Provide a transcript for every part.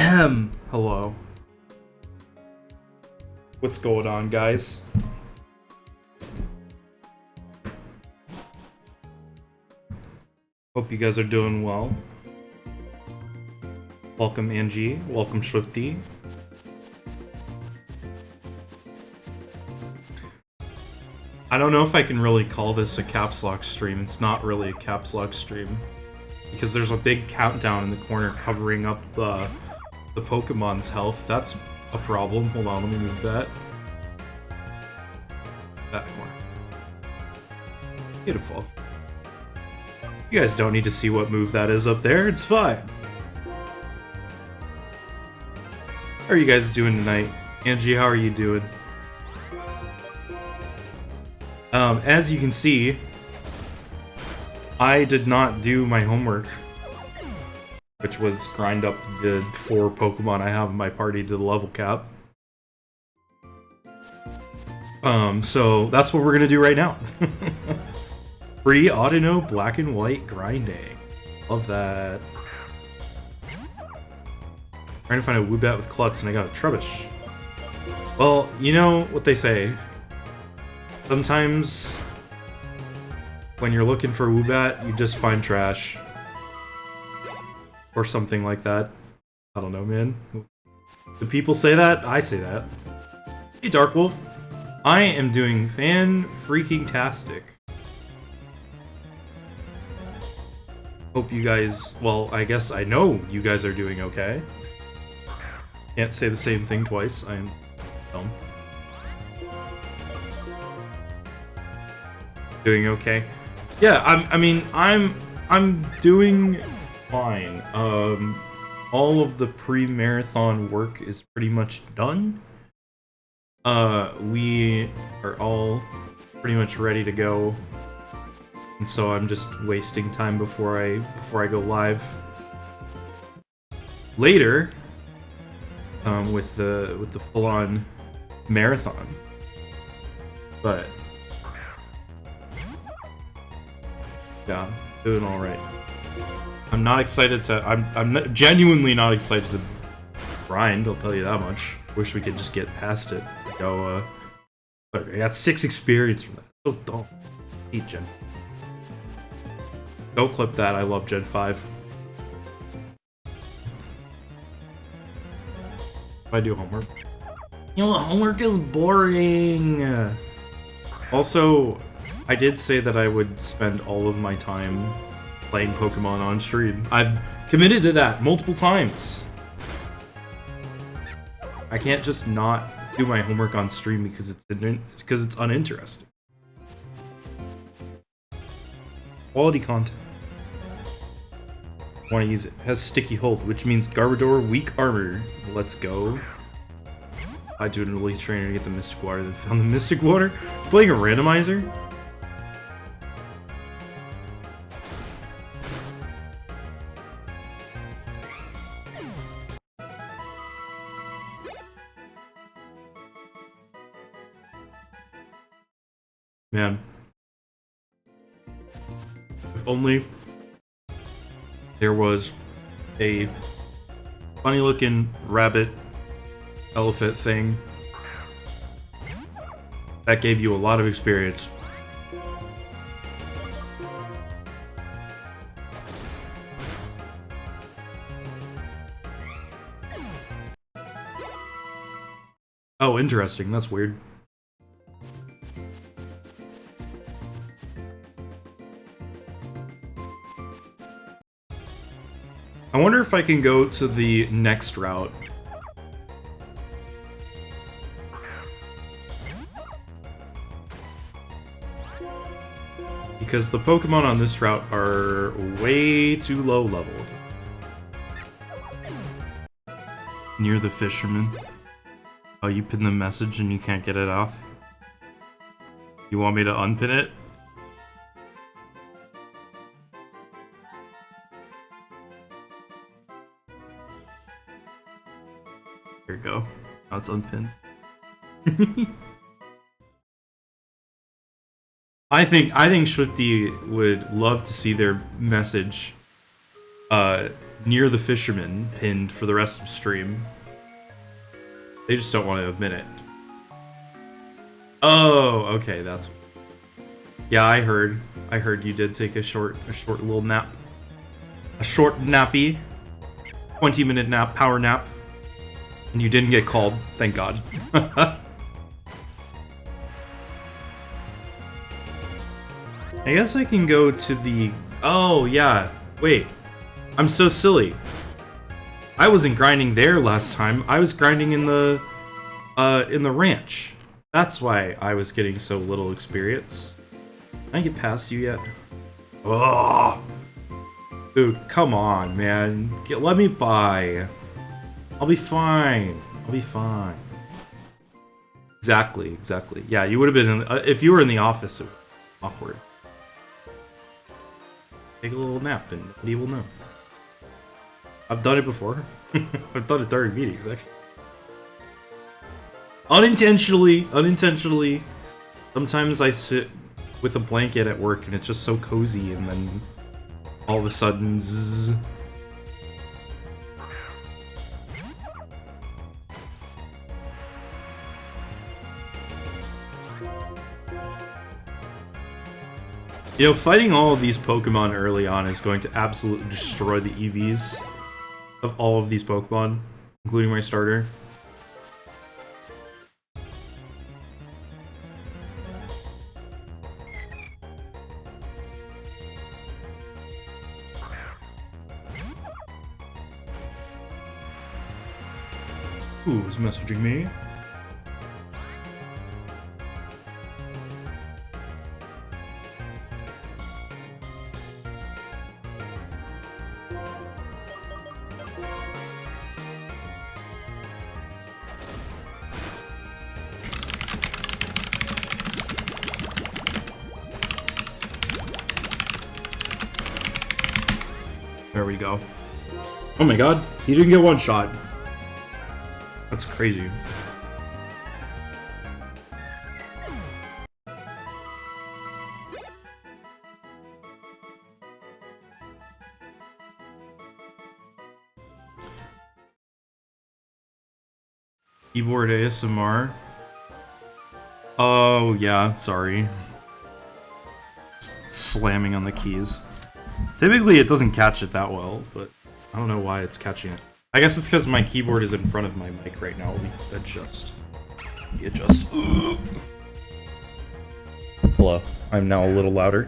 Hello. What's going on, guys? Hope you guys are doing well. Welcome, Angie. Welcome, Swifty. I don't know if I can really call this a Caps Lock stream. It's not really a Caps Lock stream. Because there's a big countdown in the corner covering up the Pokemon's health. That's a problem. Hold on, let me move that. That corner. Beautiful. You guys don't need to see what move that is up there. It's fine. How are you guys doing tonight? Angie, how are you doing? As you can see, I did not do my homework, which was grind up the 4 Pokemon I have in my party to the level cap. So that's what we're gonna do right now. Free Audino Black and White grinding. Love that. Trying to find a Woobat with Klutz and I got a Trubbish. Well, you know what they say. Sometimes when you're looking for a Woobat, you just find trash. Or something like that. I don't know, man. Do people say that? I say that. Hey, Darkwolf. I am doing fan-freaking-tastic. Hope you guys... Well, I guess I know you guys are doing okay. Can't say the same thing twice. I am dumb. Doing okay. Yeah, I mean, I'm doing fine. All of the pre-marathon work is pretty much done. We are all pretty much ready to go. And so I'm just wasting time before I go live later with the full-on marathon. But yeah, doing all right. I'm not excited to. I'm genuinely not excited to grind. I'll tell you that much. Wish we could just get past it. Go. I got 6 experience from that. So dumb. I hate Gen 5. Go clip that. I love Gen 5. I do homework. You know, homework is boring. Also, I did say that I would spend all of my time playing Pokemon on stream. I've committed to that multiple times. I can't just not do my homework on stream because it's uninteresting. Quality content. Want to use it. Has sticky hold, which means Garbodor weak armor. Let's go. I do an elite trainer to get the Mystic Water, then found the Mystic Water. Playing a randomizer. Man. If only there was a funny looking rabbit elephant thing that gave you a lot of experience. Oh, interesting. That's weird. I wonder if I can go to the next route. Because the Pokemon on this route are way too low leveled. Near the fisherman. Oh, you pin the message and you can't get it off? You want me to unpin it? Here we go. Now it's unpinned. I think Swifty would love to see their message near the fisherman pinned for the rest of stream. They just don't want to admit it. Oh, okay, that's... Yeah, I heard. I heard you did take a short little nap. A short nappy. 20-minute nap, power nap. And you didn't get called, thank God. I guess I can go to the... Oh, yeah. Wait. I'm so silly. I wasn't grinding there last time. I was grinding in the ranch. That's why I was getting so little experience. Can I get past you yet? Oh, dude, come on, man. Let me by. I'll be fine. I'll be fine. Exactly, exactly. Yeah, you would have been in, if you were in the office. It would be awkward. Take a little nap, and nobody will know. I've done it before. I've done it during meetings, actually. Unintentionally. Sometimes I sit with a blanket at work and it's just so cozy, and then all of a sudden, zzz. You know, fighting all of these Pokemon early on is going to absolutely destroy the EVs of all of these Pokemon, including my starter. Who's messaging me? There we go. Oh my god, he didn't get one shot. That's crazy. Keyboard ASMR. Oh yeah, sorry. Slamming on the keys. Typically it doesn't catch it that well, but I don't know why it's catching it. I guess it's because my keyboard is in front of my mic right now. Let me adjust. Hello. I'm now a little louder,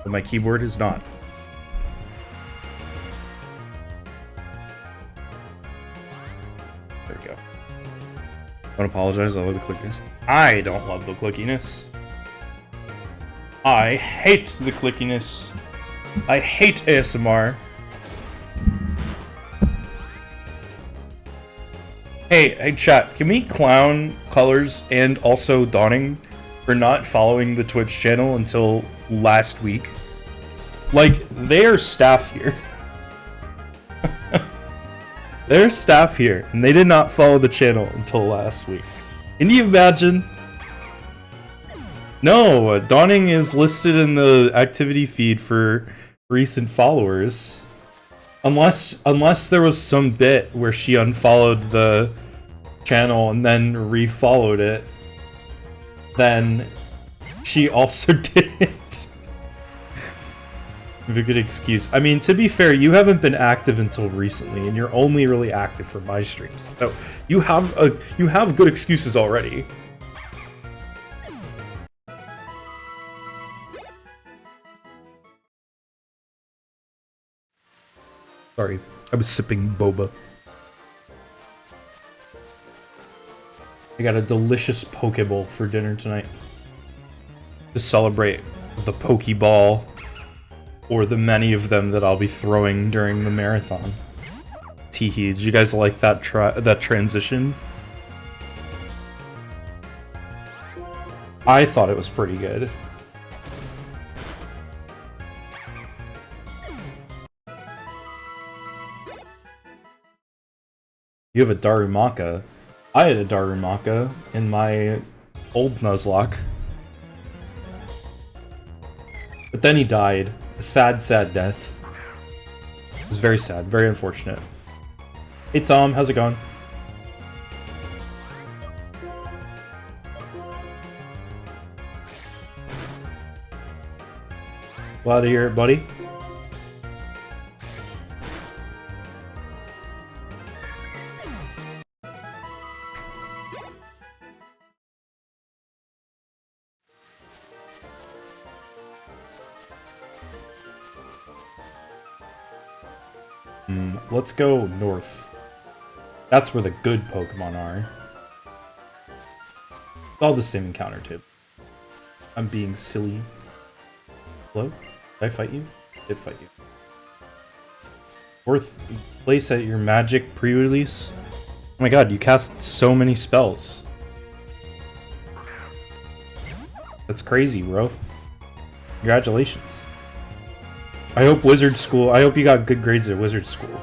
but my keyboard is not. There we go. Don't apologize, I love the clickiness. I don't love the clickiness. I hate the clickiness. I hate ASMR. Hey chat, can we clown Colors and also Dawning for not following the Twitch channel until last week? Like, they're staff here. They're staff here, and they did not follow the channel until last week. Can you imagine? No, Dawning is listed in the activity feed for recent followers. Unless there was some bit where she unfollowed the channel and then refollowed it, then she also did it. A good excuse. I mean, to be fair, you haven't been active until recently, and you're only really active for my streams. So you have good excuses already. Sorry, I was sipping boba. I got a delicious Pokeball for dinner tonight to celebrate the Pokeball, or the many of them that I'll be throwing during the marathon. Teehee, did you guys like that transition? I thought it was pretty good. You have a Darumaka. I had a Darumaka in my old Nuzlocke. But then he died. A sad, sad death. It's very sad, very unfortunate. Hey Tom, how's it going? Glad to hear it, buddy. Let's go north. That's where the good Pokemon are. It's all the same encounter tip. I'm being silly. Hello? Did I fight you? I did fight you. Fourth place at your magic pre-release? Oh my god, you cast so many spells. That's crazy, bro. Congratulations. I hope Wizard School, I hope you got good grades at Wizard School.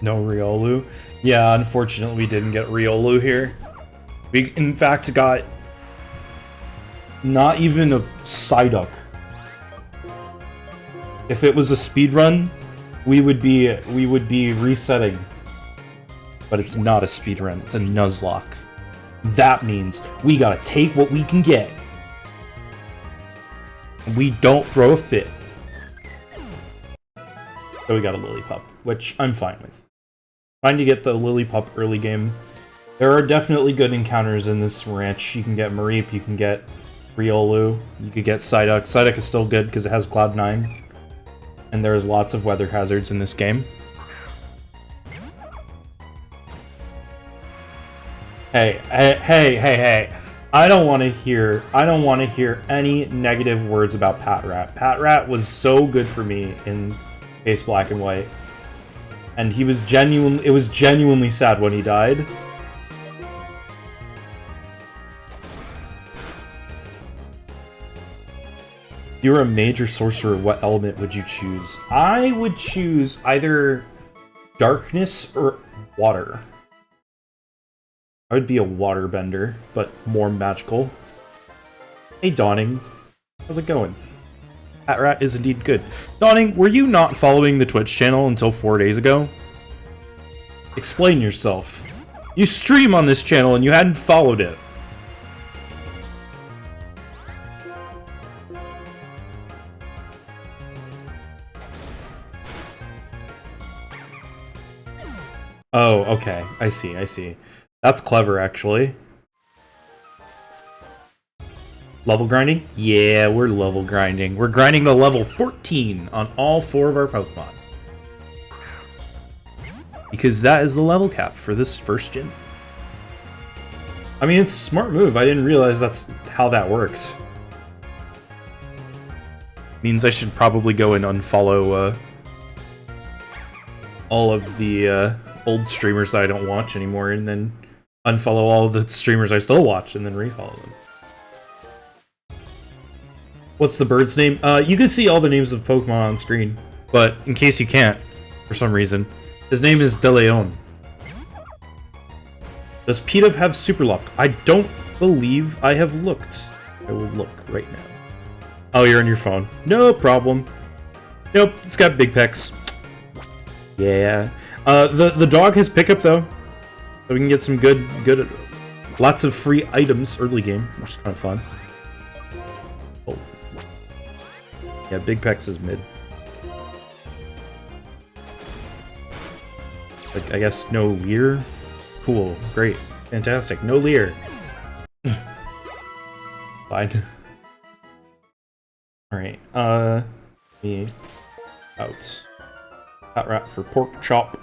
No Riolu. Yeah, unfortunately we didn't get Riolu here. We, in fact, got not even a Psyduck. If it was a speedrun, we would be resetting. But it's not a speedrun, it's a Nuzlocke. That means we gotta take what we can get. We don't throw a fit. So we got a Lillipup, which I'm fine with. Fine to get the Lillipup early game. There are definitely good encounters in this ranch. You can get Mareep, you can get Riolu, you could get Psyduck. Psyduck is still good because it has Cloud9. And there's lots of weather hazards in this game. Hey. I don't want to hear any negative words about Patrat. Patrat was so good for me in Ace Black and White. And it was genuinely sad when he died. If you were a major sorcerer, what element would you choose? I would choose either darkness or water. I would be a waterbender, but more magical. Hey Dawning, how's it going? Patrat is indeed good. Dawning, were you not following the Twitch channel until 4 days ago? Explain yourself. You stream on this channel and you hadn't followed it. Oh, okay. I see. That's clever, actually. Level grinding? Yeah, we're level grinding. We're grinding to level 14 on all 4 of our Pokemon. Because that is the level cap for this first gym. I mean, it's a smart move. I didn't realize that's how that worked. Means I should probably go and unfollow all of the old streamers that I don't watch anymore, and then unfollow all of the streamers I still watch, and then refollow them. What's the bird's name? You can see all the names of Pokemon on screen, but in case you can't, for some reason, his name is De Leon. Does Pidove have Super Luck? I don't believe I have looked. I will look right now. Oh, you're on your phone. No problem. Nope, it's got big pecs. Yeah. The dog has pickup though, so we can get some good, lots of free items early game, which is kind of fun. Oh. Yeah, Big Pex is mid. Like, I guess no Leer? Cool, great, fantastic, no Leer. Fine. Alright, me out. Hot rat for pork chop.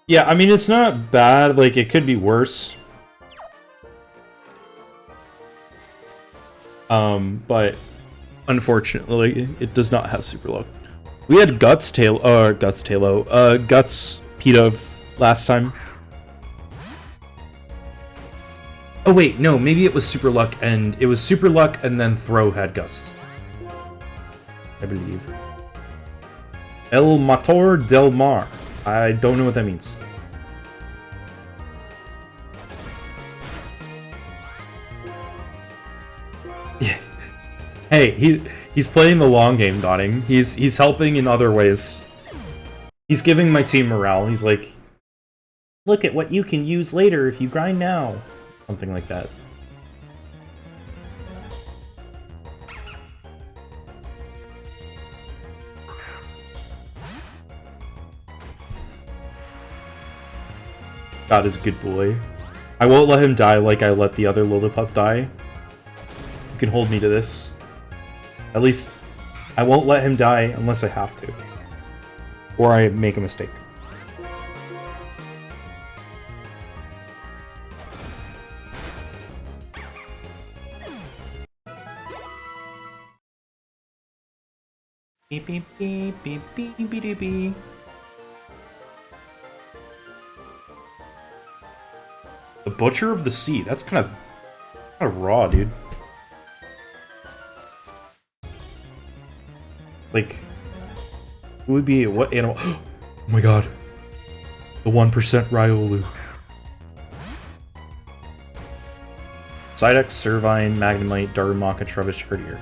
Yeah, I mean, it's not bad, like, it could be worse. But unfortunately, it does not have Super Luck. We had Guts Pidove last time. Oh wait, no, maybe it was Super Luck and then Throw had Gust. I believe. El Mator del Mar. I don't know what that means. Yeah. Hey, he's playing the long game, Dotting. He's helping in other ways. He's giving my team morale. He's like, look at what you can use later if you grind now. Something like that. God is a good boy. I won't let him die like I let the other Lillipup die. You can hold me to this. At least, I won't let him die unless I have to. Or I make a mistake. Beep beep beep beep beep beep beep beep. The Butcher of the Sea. That's kind of raw, dude. Like, who would be what animal? Oh my god. The 1% Riolu. Psyduck, Servine, Magnemite, Darumaka, Trubbish, Herdier.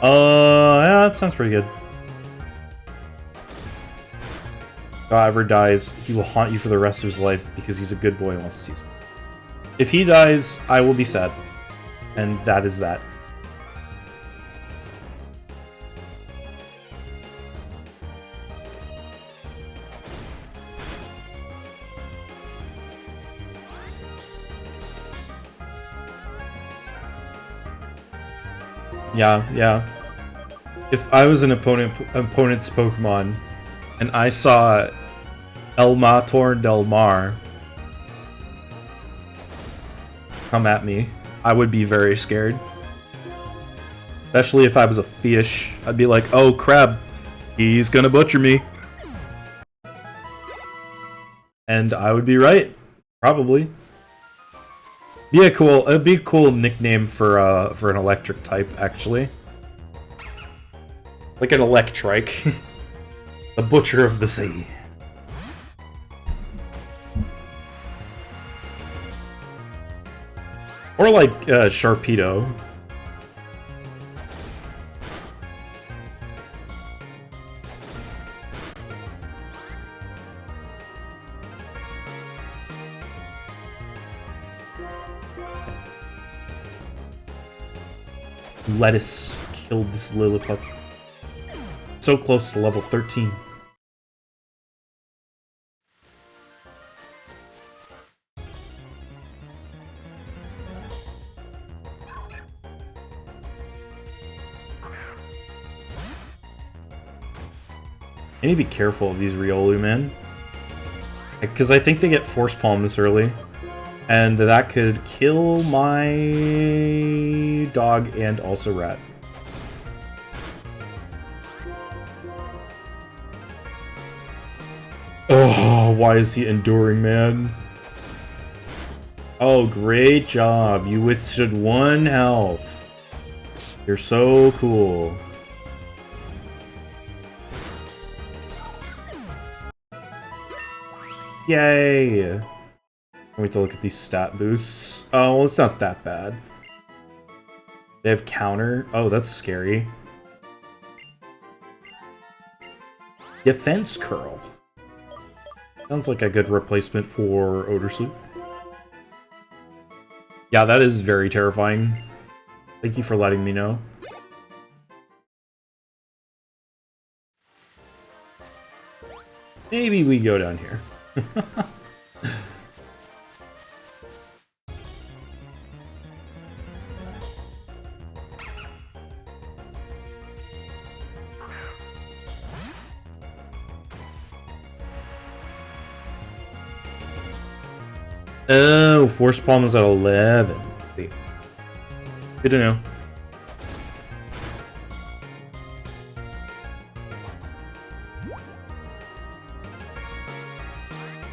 Yeah, that sounds pretty good. If God ever dies, he will haunt you for the rest of his life because he's a good boy and wants to see you. If he dies, I will be sad. And that is that. Yeah. If I was an opponent's Pokemon, and I saw El Mator del Mar come at me, I would be very scared. Especially if I was a fish. I'd be like, oh crap, he's gonna butcher me. And I would be right. Probably. It'd be a cool nickname for an electric type, actually. Like an Electrike. The Butcher of the Sea. Or like Sharpedo. Lettuce killed this Lillipup. So close to level 13. I need to be careful of these Riolu, man. Because I think they get Force Palm this early. And that could kill my dog and also rat. Oh, why is he enduring, man? Oh, great job. You withstood 1 health. You're so cool. Yay! Wait to look at these stat boosts. Oh, well, it's not that bad. They have counter. Oh, that's scary. Defense Curl. Sounds like a good replacement for Odor Sleep. Yeah, that is very terrifying. Thank you for letting me know. Maybe we go down here. Oh, Force Palm is at 11. Let's see. Good to know.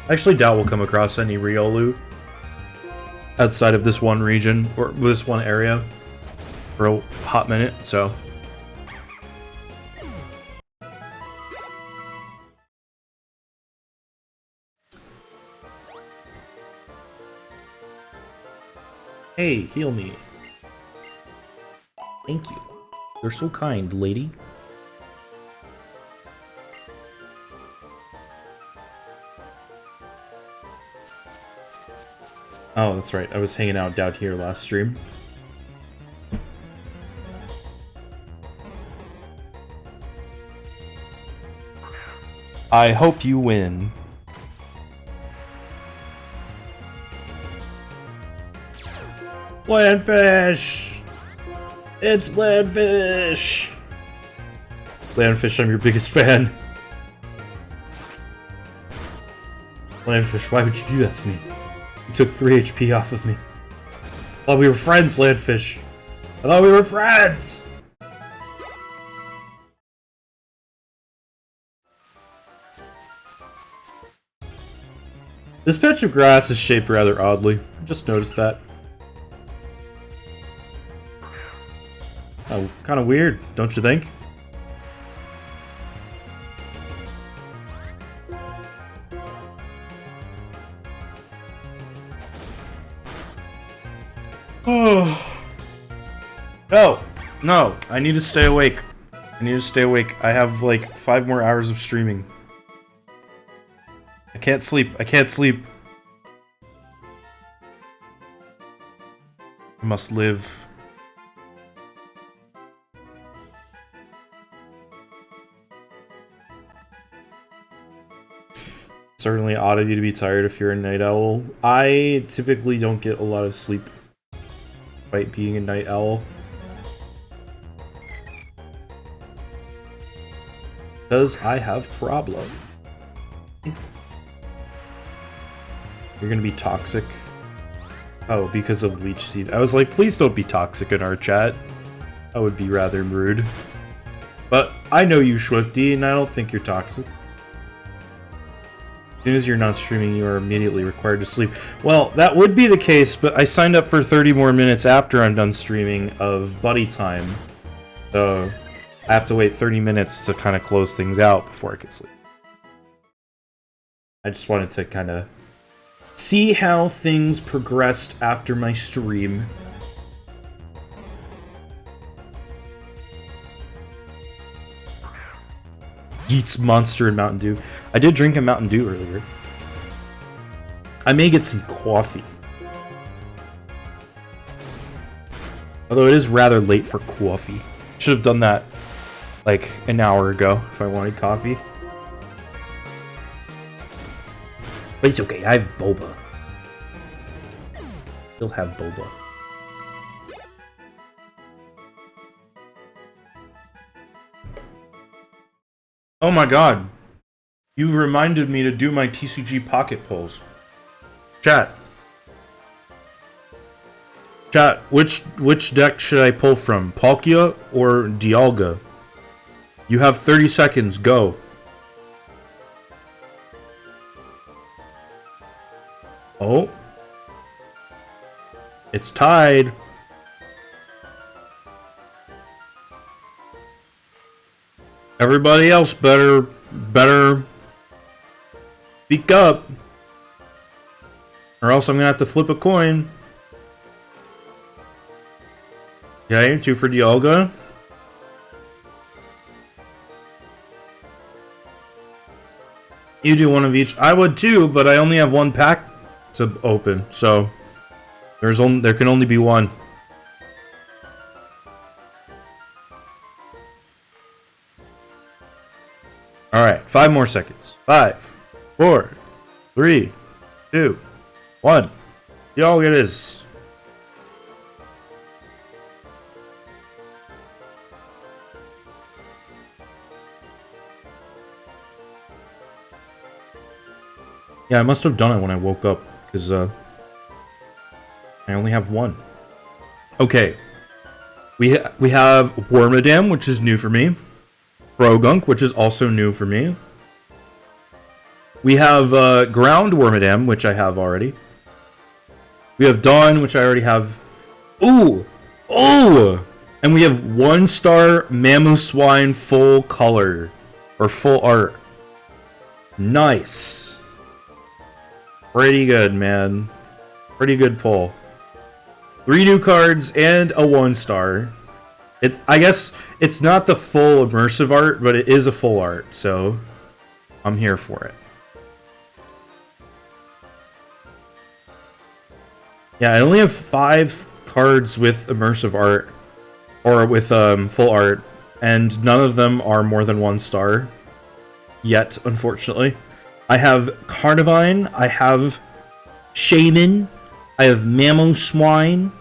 I actually doubt we'll come across any Riolu. outside of this one region, or this one area, for a hot minute, so... Hey, heal me. Thank you. You're so kind, lady. Oh, that's right. I was hanging out down here last stream. I hope you win. Landfish! It's Landfish! Landfish, I'm your biggest fan. Landfish, why would you do that to me? You took 3 HP off of me. I thought we were friends, Landfish. I thought we were friends! This patch of grass is shaped rather oddly. I just noticed that. Oh, kind of weird, don't you think? Oh. No, I need to stay awake. I need to stay awake. I have like 5 more hours of streaming. I can't sleep. I can't sleep. I must live. Certainly odd of you to be tired if you're a night owl. I typically don't get a lot of sleep despite being a night owl. Because I have problem. You're gonna be toxic. Oh, because of leech seed. I was like, please don't be toxic in our chat. That would be rather rude. But I know you, Swifty, and I don't think you're toxic. As soon as you're not streaming, you are immediately required to sleep. Well, that would be the case, but I signed up for 30 more minutes after I'm done streaming of buddy time. So I have to wait 30 minutes to kind of close things out before I can sleep. I just wanted to kind of see how things progressed after my stream. Yeats, Monster, and Mountain Dew. I did drink a Mountain Dew earlier. I may get some coffee. Although it is rather late for coffee. Should have done that like an hour ago if I wanted coffee. But it's okay, I have boba. Still have boba. Oh my god. You reminded me to do my TCG pocket polls. Chat. Chat, which deck should I pull from? Palkia or Dialga? You have 30 seconds, go. Oh. It's tied. Everybody else better speak up. Or else I'm gonna have to flip a coin. Okay, 2 for Dialga. You do one of each. I would too, but I only have 1 pack to open, so there can only be 1. Alright, 5 more seconds. 5, 4, 3, 2, 1. Dialga it is. Yeah, I must have done it when I woke up, because I only have 1. Okay. We have Wormadam, which is new for me. Brogunk, which is also new for me. We have Ground Wormadam, which I have already. We have Dawn, which I already have. Ooh! Oh! And we have 1-star Mamoswine full color. Or full art. Nice. Pretty good, man. Pretty good pull. 3 new cards and a 1-star. I guess it's not the full immersive art, but it is a full art, so I'm here for it. Yeah, I only have 5 cards with immersive art, or with full art, and none of them are more than 1 star yet, unfortunately. I have Carnivine, I have Shaman, I have Mamoswine,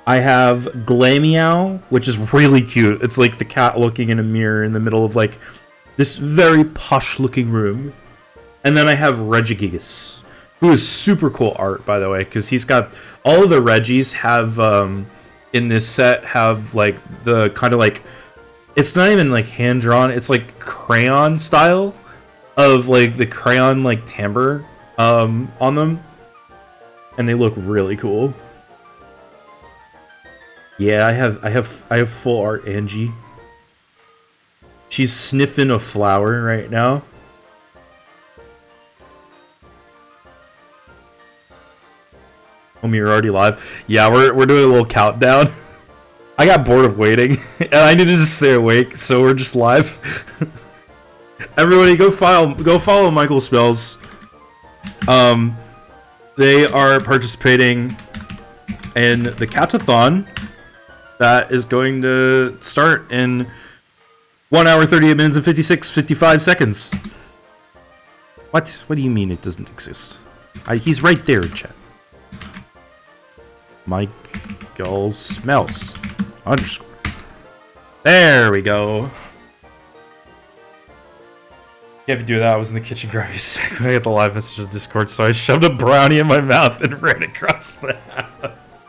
I have Glameow, which is really cute. It's like the cat looking in a mirror in the middle of like this very posh looking room. And then I have Regigigas, who is super cool art, by the way, because he's got all of the Regis have in this set have like the kind of like, it's not even like hand drawn, it's like crayon style of like the crayon like timbre on them, and they look really cool. Yeah, I have full art Angie. She's sniffing a flower right now. Homie, you're already live. Yeah, we're doing a little countdown. I got bored of waiting, and I needed to stay awake, so we're just live. Everybody, go follow Michael Spells. They are participating in the Catathon that is going to start in 1 hour, 38 minutes, and 55 seconds. What? What do you mean it doesn't exist? He's right there in chat. Michael Smells. _ There we go. Can't be doing that. I was in the kitchen grabbing a snack when I got the live message on Discord, so I shoved a brownie in my mouth and ran across the house.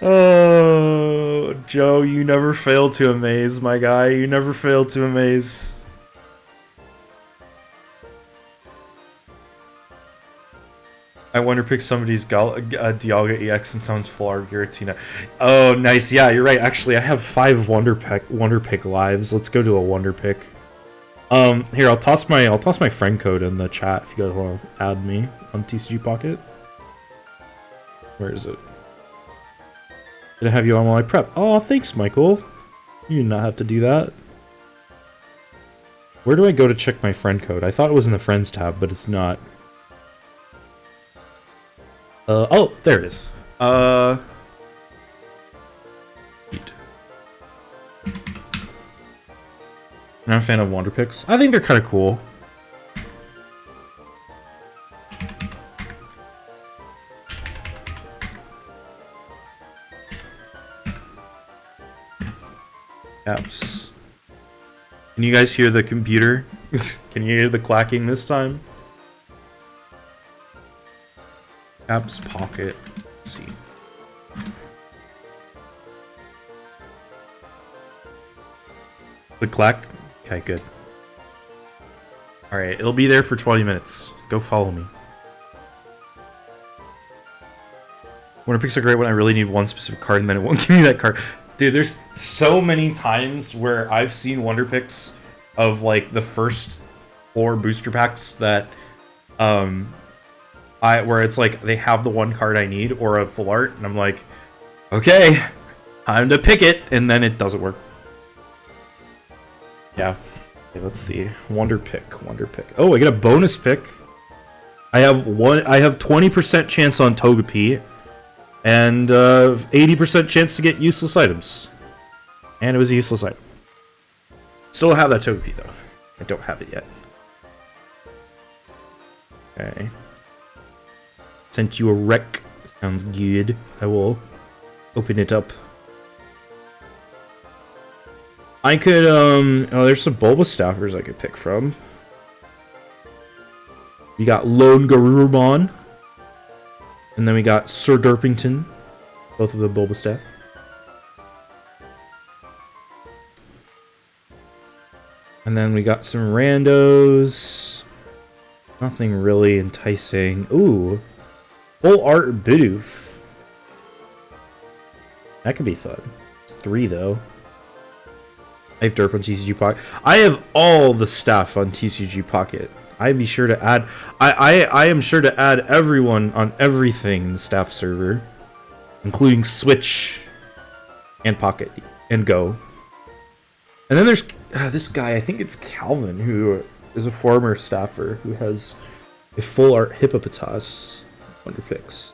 Oh, Joe, you never fail to amaze, my guy. You never fail to amaze. I wonder pick somebody's Dialga EX and someone's full art Giratina. Oh, nice. Yeah, you're right. Actually, I have 5 Wonder Pick lives. Let's go to a Wonder Pick. Here, I'll toss my friend code in the chat if you guys want to add me on TCG Pocket. Where is it? Did I have you on while I prep? Oh, thanks, Michael. You did not have to do that. Where do I go to check my friend code? I thought it was in the Friends tab, but it's not. Oh, there it is. Neat. I'm a fan of Wonder Picks. I think they're kind of cool. Apps. Can you guys hear the computer? Can you hear the clacking this time? Apps Pocket. Let's see. The clack? Okay, good. Alright, it'll be there for 20 minutes. Go follow me. Wonder Picks are great when I really need one specific card and then it won't give me that card. Dude, there's so many times where I've seen Wonder Picks of like the first 4 booster packs that where it's like they have the one card I need or a full art and I'm like, okay, time to pick it, and then it doesn't work. Yeah. Okay, let's see. Wonder Pick. Oh, I get a bonus pick. I have 20% chance on Togepi. And 80% chance to get useless items. And it was a useless item. Still don't have that Togepi though. I don't have it yet. Okay. Sent you a wreck. Sounds good. I will open it up. I could, oh, there's some Bulbastaffers I could pick from. We got Lone Garurumon. And then we got Sir Derpington. Both of the Bulbastaff. And then we got some randos. Nothing really enticing. Ooh. Full art Bidoof. That could be fun. It's 3 though. I have Derp on TCG Pocket. I have all the stuff on TCG Pocket. I'd be sure to add. I am sure to add everyone on everything in the staff server, including Switch and Pocket and Go. And then there's this guy. I think it's Calvin, who is a former staffer who has a full art Hippopotas Wonderpix.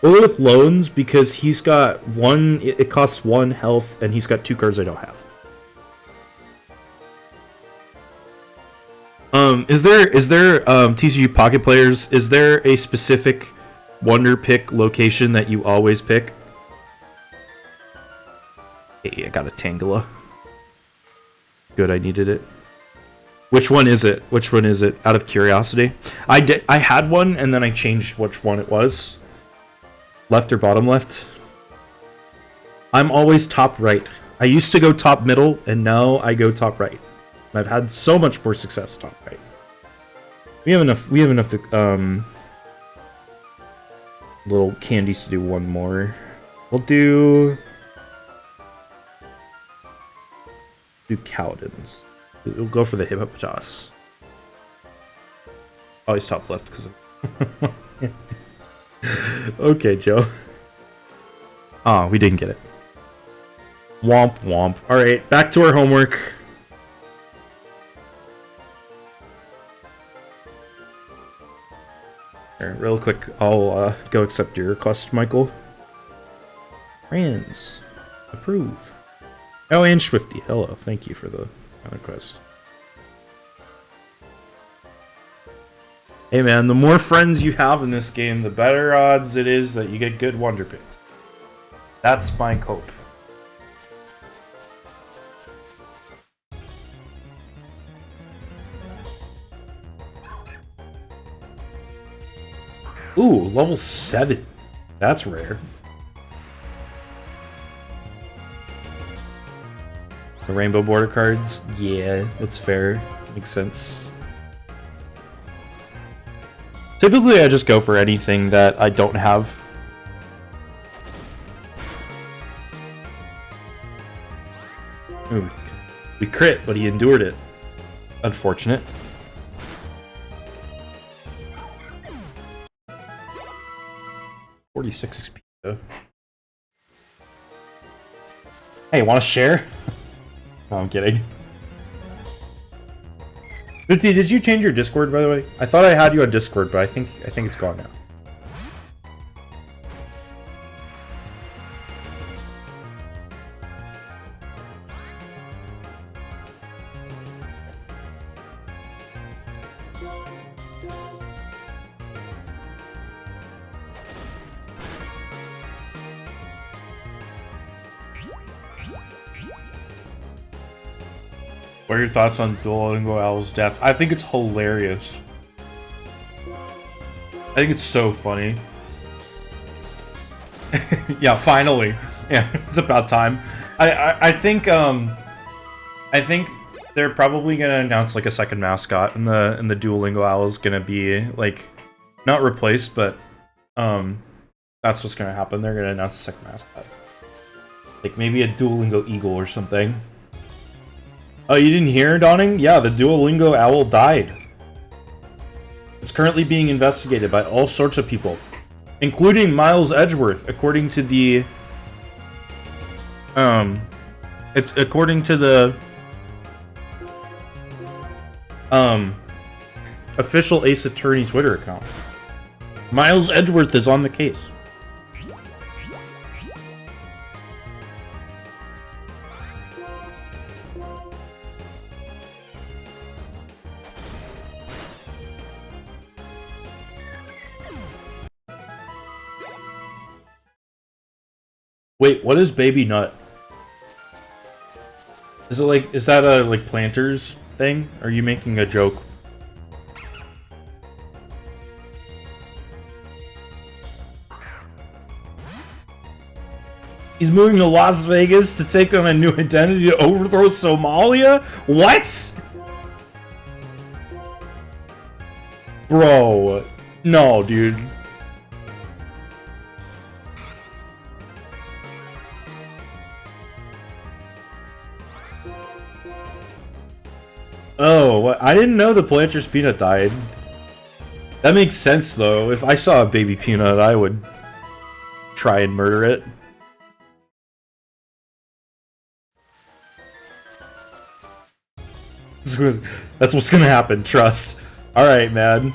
We'll go with loans because he's got one. It costs 1 health, and he's got 2 cards I don't have. Is there TCG Pocket players? Is there a specific Wonder Pick location that you always pick? Hey, I got a Tangela. Good, I needed it. Which one is it? Which one is it? Out of curiosity, I had one and then I changed which one it was. Left or bottom left? I'm always top right. I used to go top middle, and now I go top right. And I've had so much more success top right. We have enough little candies to do one more. We'll do Kaladins. We'll go for the Hippopotas. Always top left because of okay, Joe. Ah, we didn't get it. Womp womp. Alright, back to our homework. Here, real quick, I'll go accept your request, Michael. Friends. Approve. Oh, and Swifty. Hello. Thank you for the request. Hey man, the more friends you have in this game, the better odds it is that you get good Wonder Picks. That's my hope. Ooh, level 7. That's rare. The rainbow border cards? Yeah, that's fair. Makes sense. Typically, I just go for anything that I don't have. Ooh, we crit, but he endured it. Unfortunate. $46 XP though. Hey, want to share? No, I'm kidding. 50, did you change your Discord, by the way? I thought I had you on Discord, but I think it's gone now. What are your thoughts on Duolingo Owl's death? I think it's hilarious. I think it's so funny. Yeah, finally. Yeah, it's about time. I think they're probably gonna announce like a second mascot, and the Duolingo Owl is gonna be like not replaced, but that's what's gonna happen. They're gonna announce a second mascot, like maybe a Duolingo Eagle or something. Oh, you didn't hear, Dawning? Yeah, the Duolingo Owl died. It's currently being investigated by all sorts of people, including Miles Edgeworth, according to the official Ace Attorney Twitter account. Miles Edgeworth is on the case. Wait, what is Baby Nut? Is it like, is that a like Planters thing? Or are you making a joke? He's moving to Las Vegas to take on a new identity to overthrow Somalia? What? Bro. No, dude. Oh, what? I didn't know the Planter's Peanut died. That makes sense, though. If I saw a baby peanut, I would try and murder it. That's what's gonna happen, trust. Alright, man.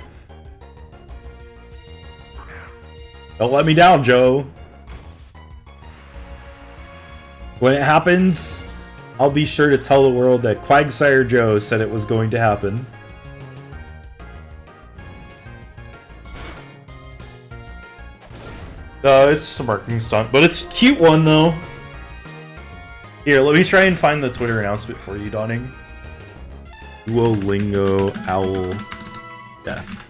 Don't let me down, Joe. When it happens, I'll be sure to tell the world that Quagsire Joe said it was going to happen. It's just a marketing stunt, but it's a cute one, though. Here, let me try and find the Twitter announcement for you, Dawning. Duolingo Owl Death.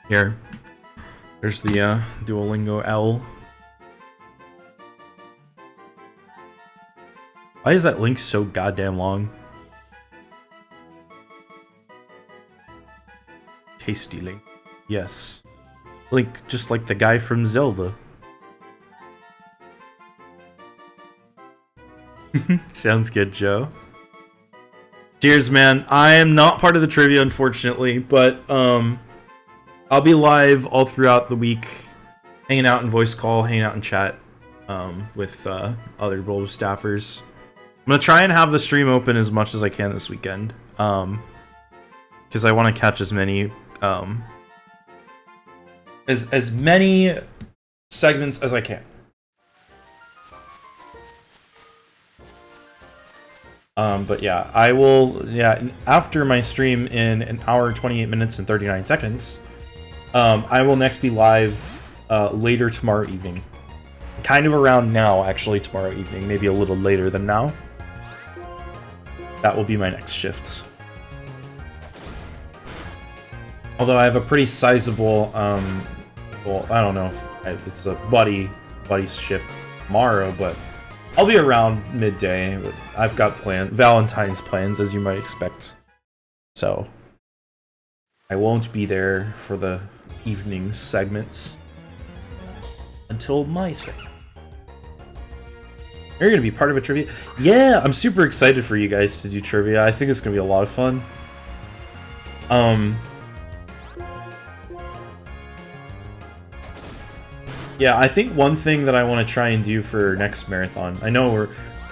Here. There's the Duolingo Owl. Why is that link so goddamn long? Tasty link. Yes. Link just like the guy from Zelda. Sounds good, Joe. Cheers, man. I am not part of the trivia, unfortunately, but I'll be live all throughout the week, hanging out in voice call, hanging out in chat with other Bulba staffers. I'm gonna try and have the stream open as much as I can this weekend, because I want to catch as many as many segments as I can. But yeah, I will. Yeah, after my stream in an hour, 28 minutes, and 39 seconds, I will next be live later tomorrow evening. Kind of around now, actually, tomorrow evening. Maybe a little later than now. That will be my next shift. Although I have a pretty sizable, well, I don't know if it's a buddy shift tomorrow, but I'll be around midday. But I've got Valentine's plans, as you might expect. So I won't be there for the evening segments until my stream. You're gonna be part of a trivia? Yeah, I'm super excited for you guys to do trivia. I think it's gonna be a lot of fun. Yeah, I think one thing that I want to try and do for next marathon. I know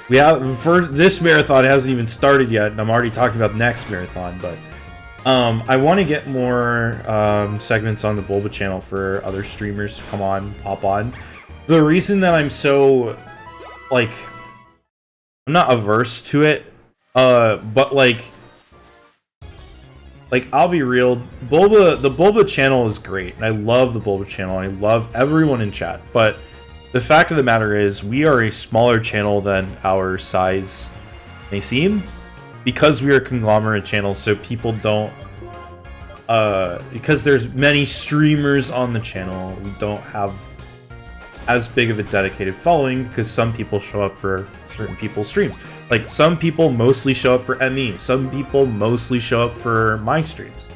we have for this marathon, it hasn't even started yet, and I'm already talking about next marathon, but I want to get more segments on the Bulba channel for other streamers to come on, pop on. The reason that I'm so, like, I'm not averse to it, but like I'll be real, the Bulba channel is great, and I love the Bulba channel, I love everyone in chat, but the fact of the matter is, we are a smaller channel than our size may seem, because we are a conglomerate channel, so people don't, because there's many streamers on the channel, we don't have as big of a dedicated following, because some people show up for certain people's streams. Like, some people mostly show up for ME, some people mostly show up for my streams,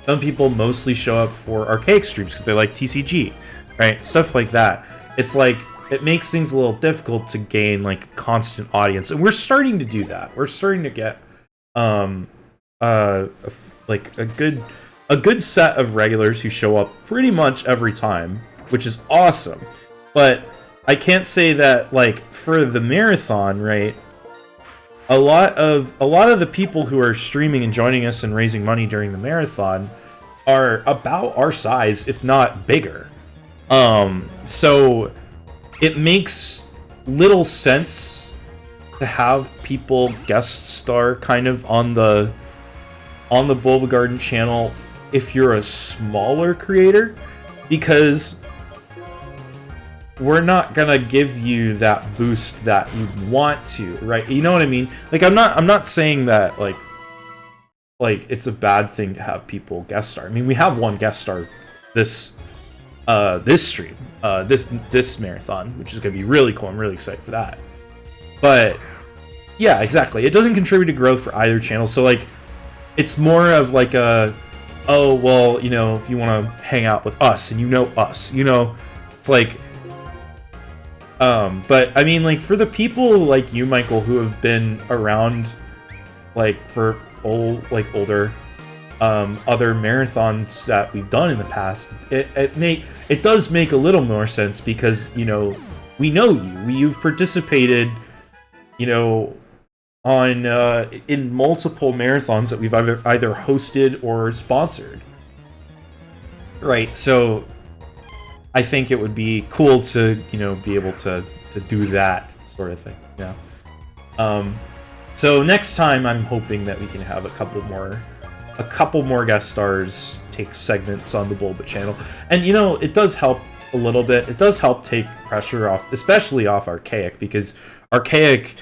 some people mostly show up for Archaic streams because they like TCG, right? Stuff like that. It's like, it makes things a little difficult to gain, like, a constant audience, and we're starting to do that. We're starting to get, like, a good set of regulars who show up pretty much every time, which is awesome. But I can't say that, like, for the marathon, right? A lot of the people who are streaming and joining us and raising money during the marathon are about our size, if not bigger. So it makes little sense to have people guest star kind of on the Bulbagarden channel if you're a smaller creator, because we're not gonna give you that boost that you want to, right? You know what I mean? Like, I'm not saying that like it's a bad thing to have people guest star. I mean, we have one guest star this stream, this marathon, which is gonna be really cool. I'm really excited for that. But Yeah, exactly. It doesn't contribute to growth for either channel. So like, it's more of like a, oh well, you know, if you want to hang out with us and you know us, you know, it's like, but I mean, like for the people like you, Michael, who have been around, like for older, other marathons that we've done in the past, it does make a little more sense because you know we know you've participated, you know, on in multiple marathons that we've either hosted or sponsored, right? So I think it would be cool to, you know, be able to do that sort of thing. Yeah. So next time I'm hoping that we can have a couple more guest stars take segments on the Bulba channel. And you know, it does help a little bit. It does help take pressure off, especially off Archaic, because Archaic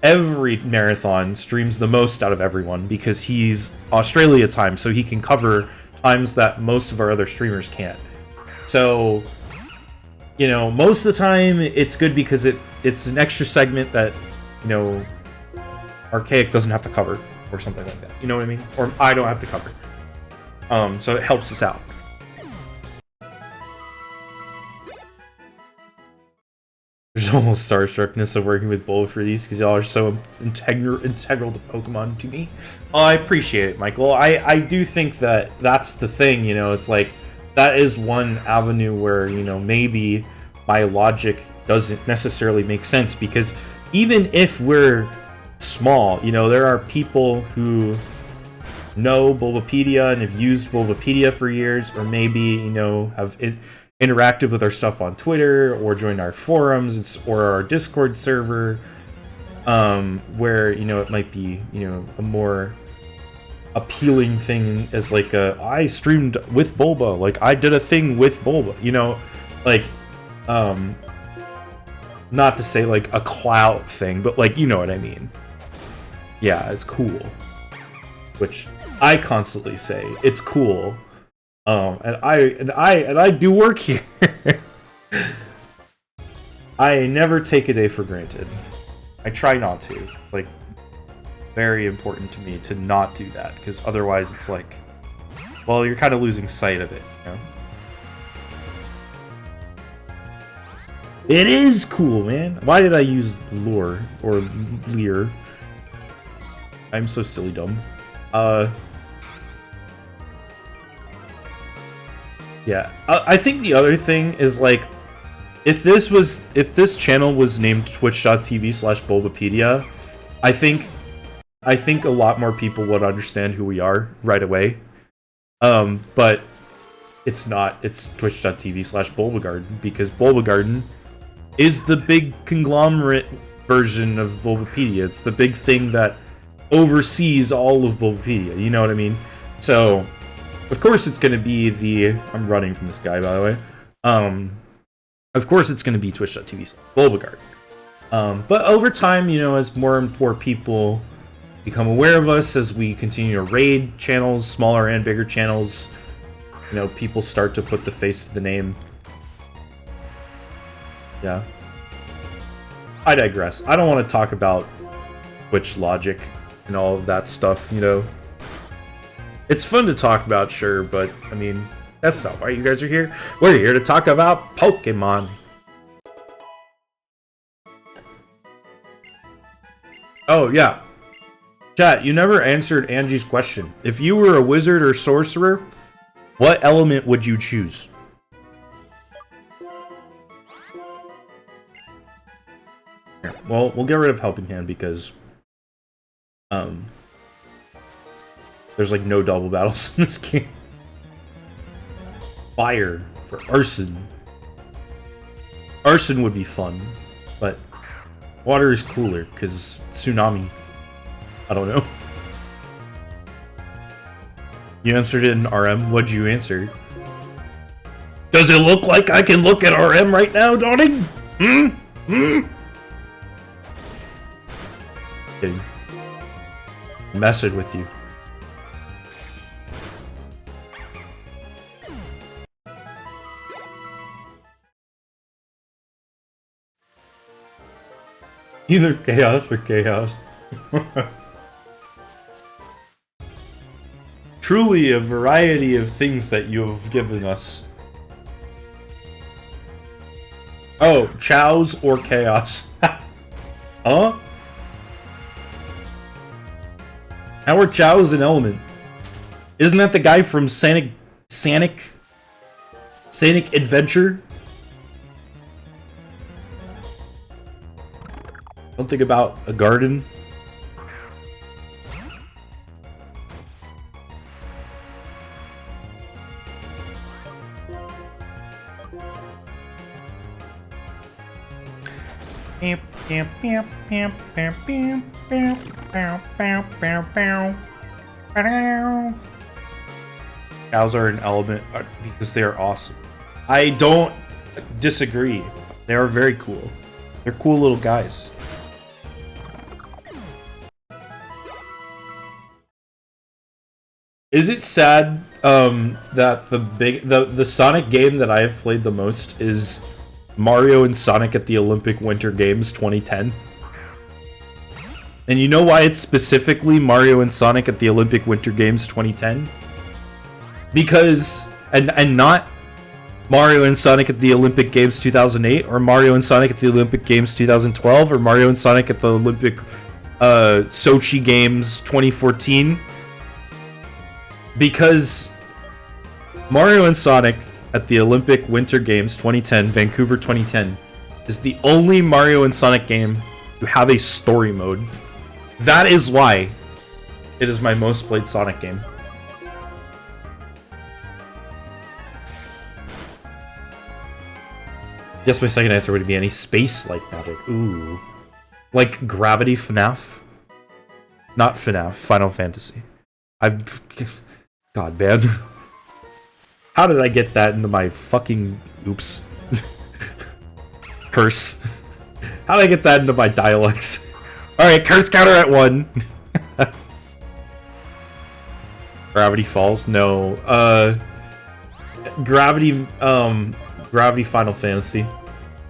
every marathon streams the most out of everyone because he's Australia time, so he can cover times that most of our other streamers can't. So, you know, most of the time it's good because it's an extra segment that, you know, Archaic doesn't have to cover or something like that. You know what I mean? Or I don't have to cover. So it helps us out. There's almost starstruckness of working with Bulba for these because y'all are so integral to Pokemon to me. Oh, I appreciate it, Michael. I do think that that's the thing, you know, it's like, that is one avenue where, you know, maybe my logic doesn't necessarily make sense because even if we're small, you know, there are people who know Bulbapedia and have used Bulbapedia for years, or maybe, you know, have interacted with our stuff on Twitter or joined our forums or our Discord server, where, you know, it might be, you know, a more appealing thing as like I streamed with Bulba, like I did a thing with Bulba, you know, like not to say like a clout thing, but like, you know what I mean. Yeah, it's cool, which I constantly say it's cool, and I do work here. I never take a day for granted. I try not to. Like, very important to me to not do that, because otherwise it's like, well, you're kind of losing sight of it, you know? It is cool, man. Why did I use lure or leer? I'm so silly dumb. Yeah. I think the other thing is like, if this channel was named twitch.tv/Bulbapedia, I think a lot more people would understand who we are right away. But it's not. It's twitch.tv/Bulbagarden, because Bulbagarden is the big conglomerate version of Bulbapedia. It's the big thing that oversees all of Bulbapedia. You know what I mean? So, of course it's going to be the... I'm running from this guy, by the way. Of course it's going to be twitch.tv/Bulbagarden. But over time, you know, as more and more people become aware of us, as we continue to raid channels, smaller and bigger channels, you know, people start to put the face to the name. Yeah. I digress. I don't want to talk about Twitch logic and all of that stuff, you know. It's fun to talk about, sure, but, I mean, that's not why you guys are here. We're here to talk about Pokemon. Oh, yeah. Chat, you never answered Angie's question. If you were a wizard or sorcerer, what element would you choose? Here, well, we'll get rid of Helping Hand because there's like no double battles in this game. Fire for Arson. Arson would be fun, but water is cooler because tsunami. I don't know. You answered it in RM. What'd you answer? Does it look like I can look at RM right now, darling? Kidding. Message with you. Either chaos or chaos. Truly a variety of things that you have given us. Oh, chows or chaos. Huh? How are chows an element? Isn't that the guy from Sonic Adventure? Something about a garden. Cows are an element because they are awesome. I don't disagree. They are very cool. They're cool little guys. Is it sad that the Sonic game that I have played the most is Mario and Sonic at the Olympic Winter Games 2010? And you know why it's specifically Mario and Sonic at the Olympic Winter Games 2010? Because and not Mario and Sonic at the Olympic Games 2008 or Mario and Sonic at the Olympic Games 2012 or Mario and Sonic at the Olympic Sochi Games 2014. Because Mario and Sonic at the Olympic Winter Games 2010, Vancouver 2010, is the only Mario and Sonic game to have a story mode. That is why it is my most played Sonic game. Guess my second answer would be any space-like magic. Ooh. Like Gravity FNAF? Not FNAF, Final Fantasy. God, man. How did I get that into my fucking... Oops. Curse. How did I get that into my dialects? Alright, curse counter at 1. Gravity Falls? No. Gravity Final Fantasy.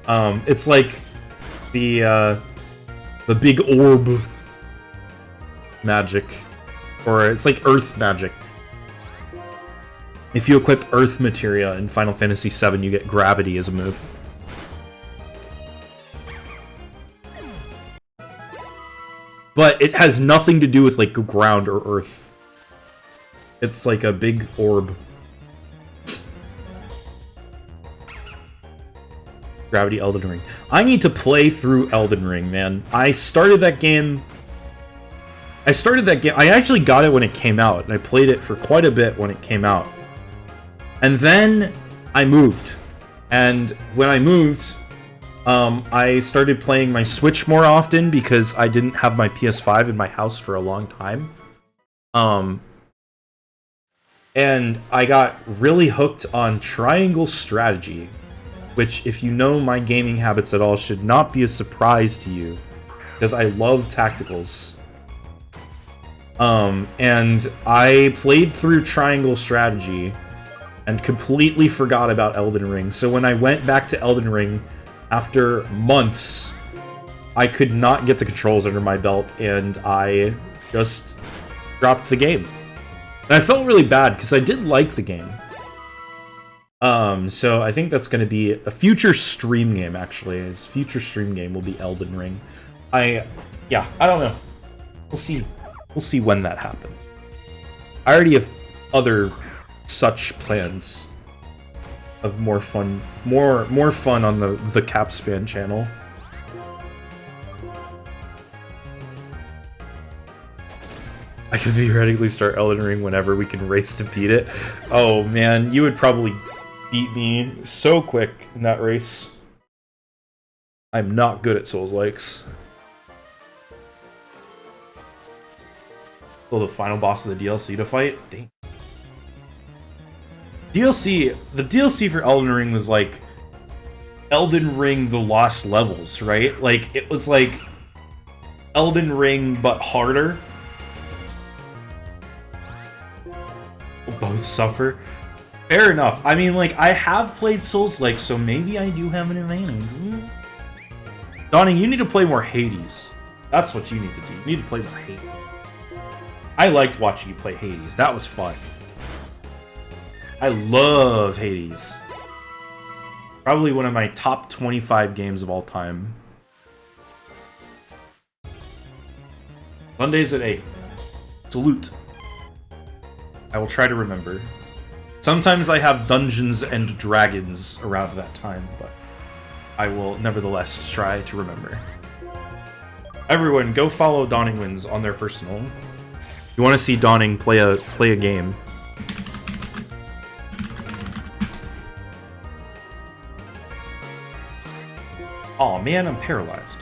It's like the big orb magic. Or it's like earth magic. If you equip earth materia in Final Fantasy VII, you get gravity as a move. But it has nothing to do with like ground or earth. It's like a big orb. Gravity Elden Ring. I need to play through Elden Ring, man. I started that game. I actually got it when it came out, and I played it for quite a bit when it came out. And then I moved. And when I moved, I started playing my Switch more often because I didn't have my PS5 in my house for a long time. And I got really hooked on Triangle Strategy, which, if you know my gaming habits at all, should not be a surprise to you, because I love tacticals. And I played through Triangle Strategy and completely forgot about Elden Ring. So when I went back to Elden Ring, after months, I could not get the controls under my belt, and I just dropped the game. And I felt really bad, because I did like the game. So I think that's going to be a future stream game, actually. His future stream game will be Elden Ring. I don't know. We'll see. We'll see when that happens. I already have other such plans of more fun on the Caps fan channel. I could theoretically start Elden Ring whenever we can race to beat it. Oh man, you would probably beat me so quick in that race. I'm not good at Souls-likes. So the final boss of the DLC to fight? Dang. The DLC for Elden Ring was like Elden Ring The Lost Levels, right? Like, it was like Elden Ring but harder. Both suffer. Fair enough. I mean, like, I have played Souls-like, so maybe I do have an advantage. Dawning, you need to play more Hades. That's what you need to do. You need to play more Hades. I liked watching you play Hades. That was fun. I love Hades. Probably one of my top 25 games of all time. Sundays at 8. Salute. I will try to remember. Sometimes I have Dungeons and Dragons around that time, but I will nevertheless try to remember. Everyone, go follow Dawning Wins on their personal. You want to see Dawning play a game. Aw, man, I'm paralyzed.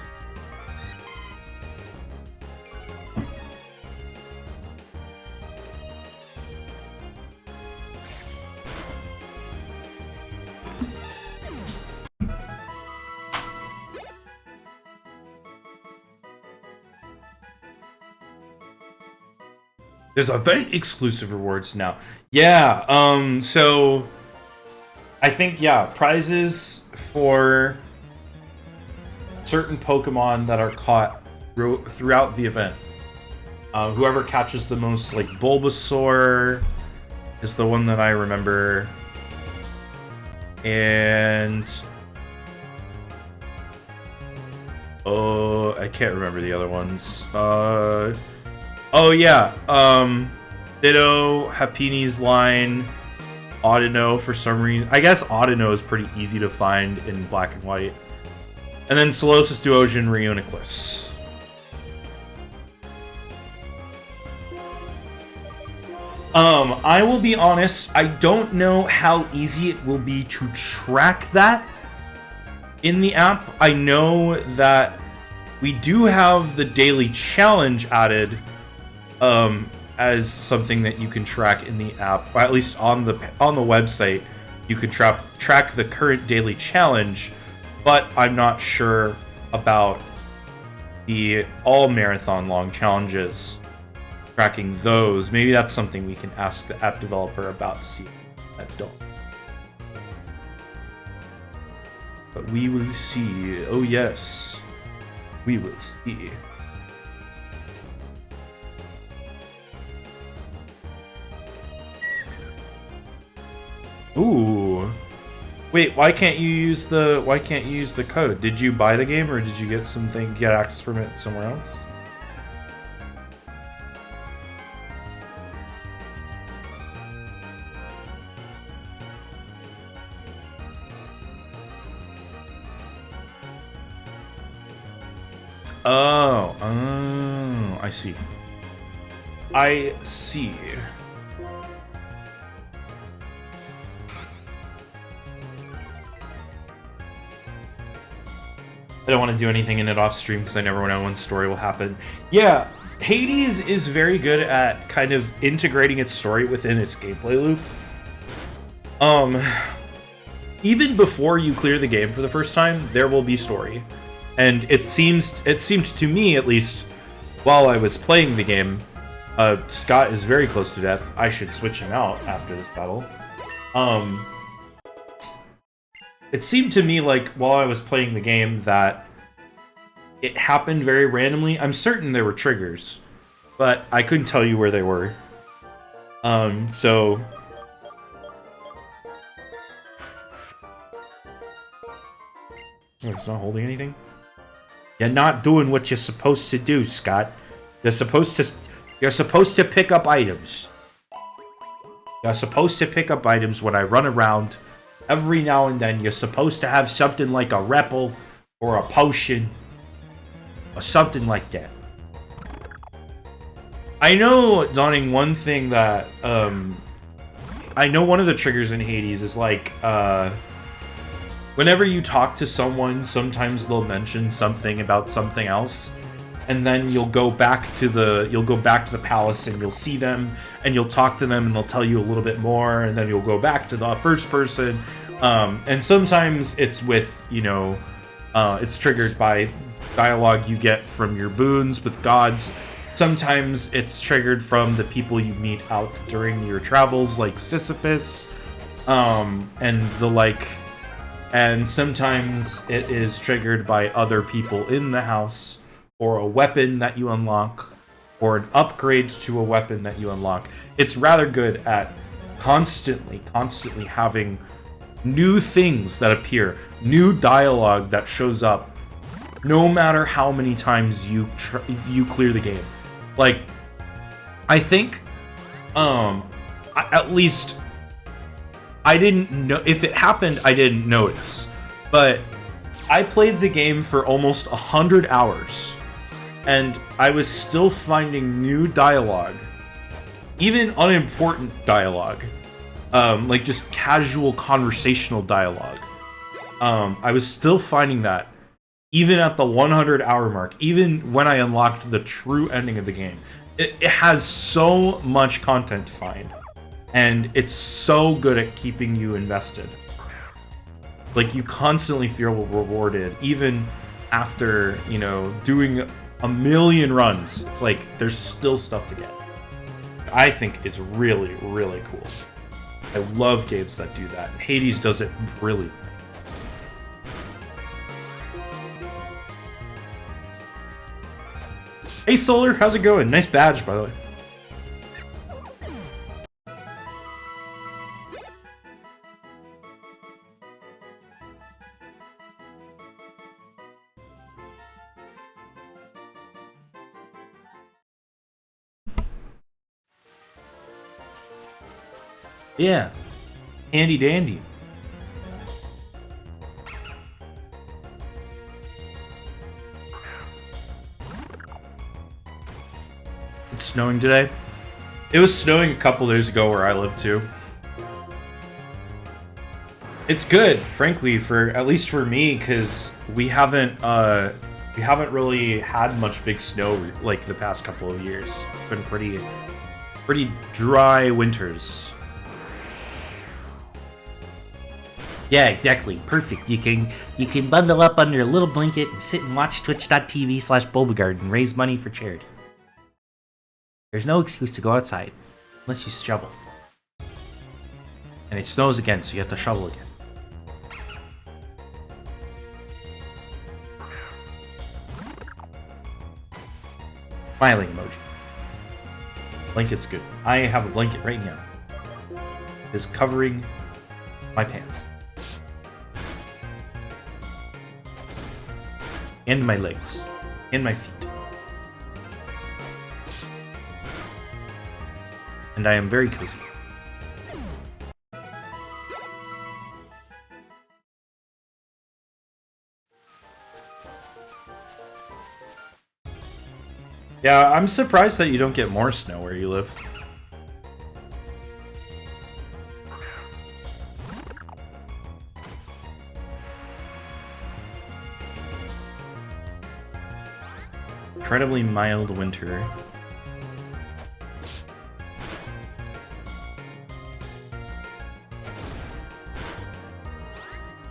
There's event exclusive rewards now. Yeah, so I think, yeah, prizes for certain Pokemon that are caught throughout the event. Whoever catches the most, like Bulbasaur is the one that I remember. And oh, I can't remember the other ones. Oh yeah, Ditto, Happini's line, Audino for some reason. I guess Audino is pretty easy to find in Black and White. And then Solosis, Duosion, Reuniclus. I will be honest, I don't know how easy it will be to track that in the app. I know that we do have the daily challenge added as something that you can track in the app, or at least on the website. You can track the current daily challenge, but I'm not sure about the all marathon long challenges. Tracking those, maybe that's something we can ask the app developer about to see that don't. But we will see. Oh yes, we will see. Ooh. Wait, why can't you use the code? Did you buy the game or did you get access from it somewhere else? Oh, I see. I see. I don't want to do anything in it off stream because I never know when story will happen. Yeah, Hades is very good at kind of integrating its story within its gameplay loop. Even before you clear the game for the first time, there will be story. And it seemed to me, at least, while I was playing the game, Scott is very close to death. I should switch him out after this battle. It seemed to me like while I was playing the game that it happened very randomly. I'm certain there were triggers, but I couldn't tell you where they were. So oh, it's not holding anything? You're not doing what you're supposed to do, Scott. You're supposed to pick up items. You're supposed to pick up items when I run around. Every now and then, you're supposed to have something like a Repel or a potion or something like that. I know, Dawning, one thing that I know one of the triggers in Hades is like whenever you talk to someone, sometimes they'll mention something about something else, and then you'll go back to the palace and you'll see them and you'll talk to them and they'll tell you a little bit more, and then you'll go back to the first person, and sometimes it's with, you know, it's triggered by dialogue you get from your boons with gods. Sometimes it's triggered from the people you meet out during your travels, like Sisyphus, and the like. and sometimes it is triggered by other people in the house, or a weapon that you unlock, or an upgrade to a weapon that you unlock. It's rather good at constantly having new things that appear, new dialogue that shows up, no matter how many times you clear the game. Like, I think, at least, I didn't know if it happened. I didn't notice, but I played the game for almost 100 hours, and I was still finding new dialogue, even unimportant dialogue, like just casual conversational dialogue. I was still finding that, even at the 100-hour mark, even when I unlocked the true ending of the game. It has so much content to find, and it's so good at keeping you invested. Like, you constantly feel rewarded, even after, you know, doing a million runs. It's like, there's still stuff to get. I think it's really, really cool. I love games that do that. Hades does it brilliantly. Hey Solar, how's it going? Nice badge, by the way. Yeah, handy dandy. It's snowing today. It was snowing a couple days ago where I live too. It's good, frankly, for at least for me, because we haven't really had much big snow like the past couple of years. It's been pretty dry winters. Yeah, exactly. Perfect. You can bundle up under a little blanket and sit and watch twitch.tv/Bulbagarden, raise money for charity. There's no excuse to go outside unless you shovel. And it snows again, so you have to shovel again. Smiling emoji. Blanket's good. I have a blanket right now. It's covering my pants. And my legs. And my feet. And I am very cozy. Yeah, I'm surprised that you don't get more snow where you live. Incredibly mild winter.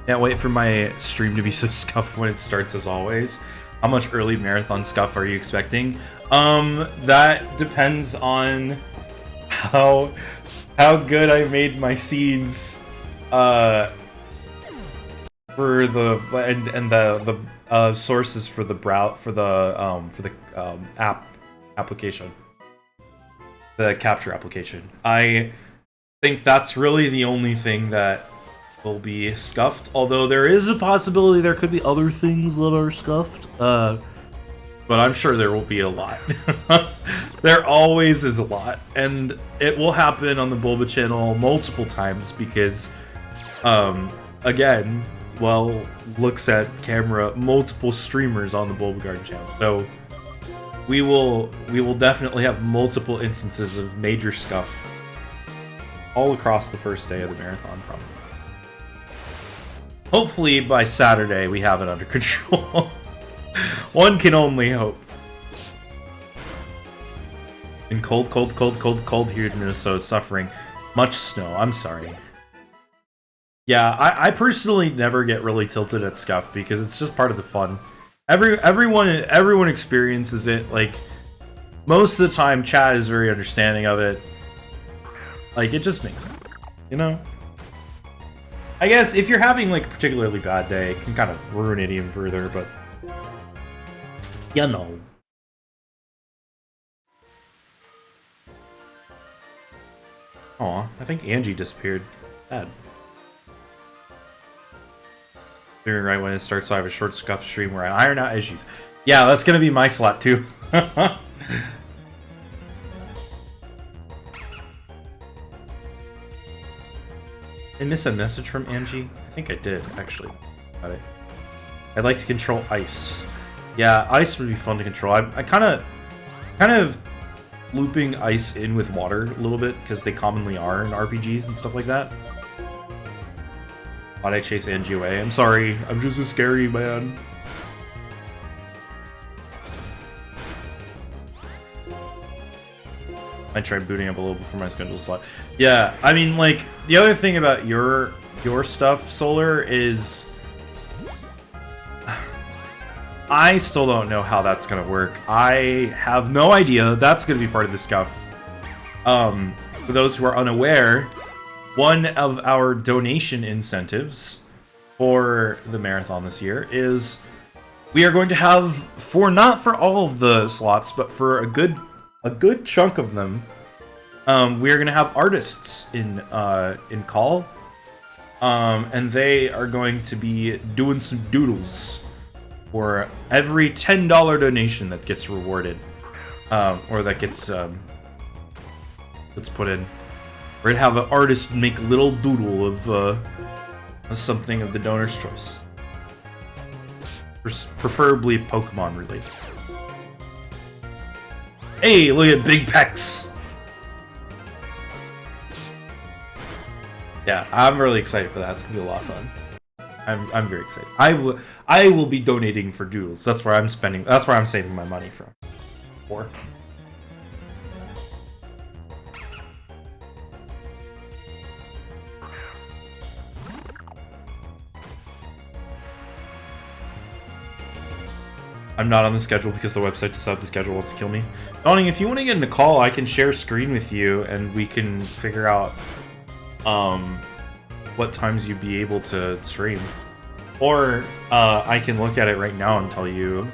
Can't wait for my stream to be so scuffed when it starts, as always. How much early marathon scuff are you expecting? That depends on how good I made my seeds for the sources for the application, the capture application. I think that's really the only thing that will be scuffed, although there is a possibility there could be other things that are scuffed, but I'm sure there will be a lot. There always is a lot, and it will happen on the Bulba channel multiple times because, again, well, looks at camera, multiple streamers on the Bulbagarden channel, so we will definitely have multiple instances of major scuff all across the first day of the marathon, probably. Hopefully by Saturday we have it under control. One can only hope. And cold here in Minnesota, suffering much snow. I'm sorry. Yeah, I personally never get really tilted at scuff because it's just part of the fun. Everyone experiences it. Like, most of the time, chat is very understanding of it. Like, it just makes sense, you know. I guess if you're having like a particularly bad day, it can kind of ruin it even further, but you know. Aw, I think Angie disappeared. Bad. Doing right when it starts, so I have a short scuff stream where I iron out issues. Yeah, that's gonna be my slot too. I miss a message from Angie? I think I did, actually. Got it. I'd like to control ice. Yeah, ice would be fun to control. I kind of looping ice in with water a little bit, because they commonly are in RPGs and stuff like that. Why'd I chase Angie away? I'm sorry, I'm just a scary man. I tried booting up a little before my schedule slot. Yeah, I mean, like, the other thing about your stuff, Solar, is I still don't know how that's gonna work. I have no idea that's gonna be part of the scuff. For those who are unaware, one of our donation incentives for the marathon this year is we are going to have, for not for all of the slots, but for a good chunk of them, we are going to have artists in call, and they are going to be doing some doodles for every $10 donation that gets rewarded, or that gets put in. We're gonna have an artist make a little doodle of something of the donor's choice, preferably Pokemon related. Hey, look at Big Pecs! Yeah, I'm really excited for that. It's gonna be a lot of fun. I'm very excited. I will be donating for doodles. That's where I'm spending. That's where I'm saving my money from. For. I'm not on the schedule because the website decided the schedule wants to kill me. Dawning, if you want to get in a call, I can share screen with you and we can figure out what times you'd be able to stream. Or I can look at it right now and tell you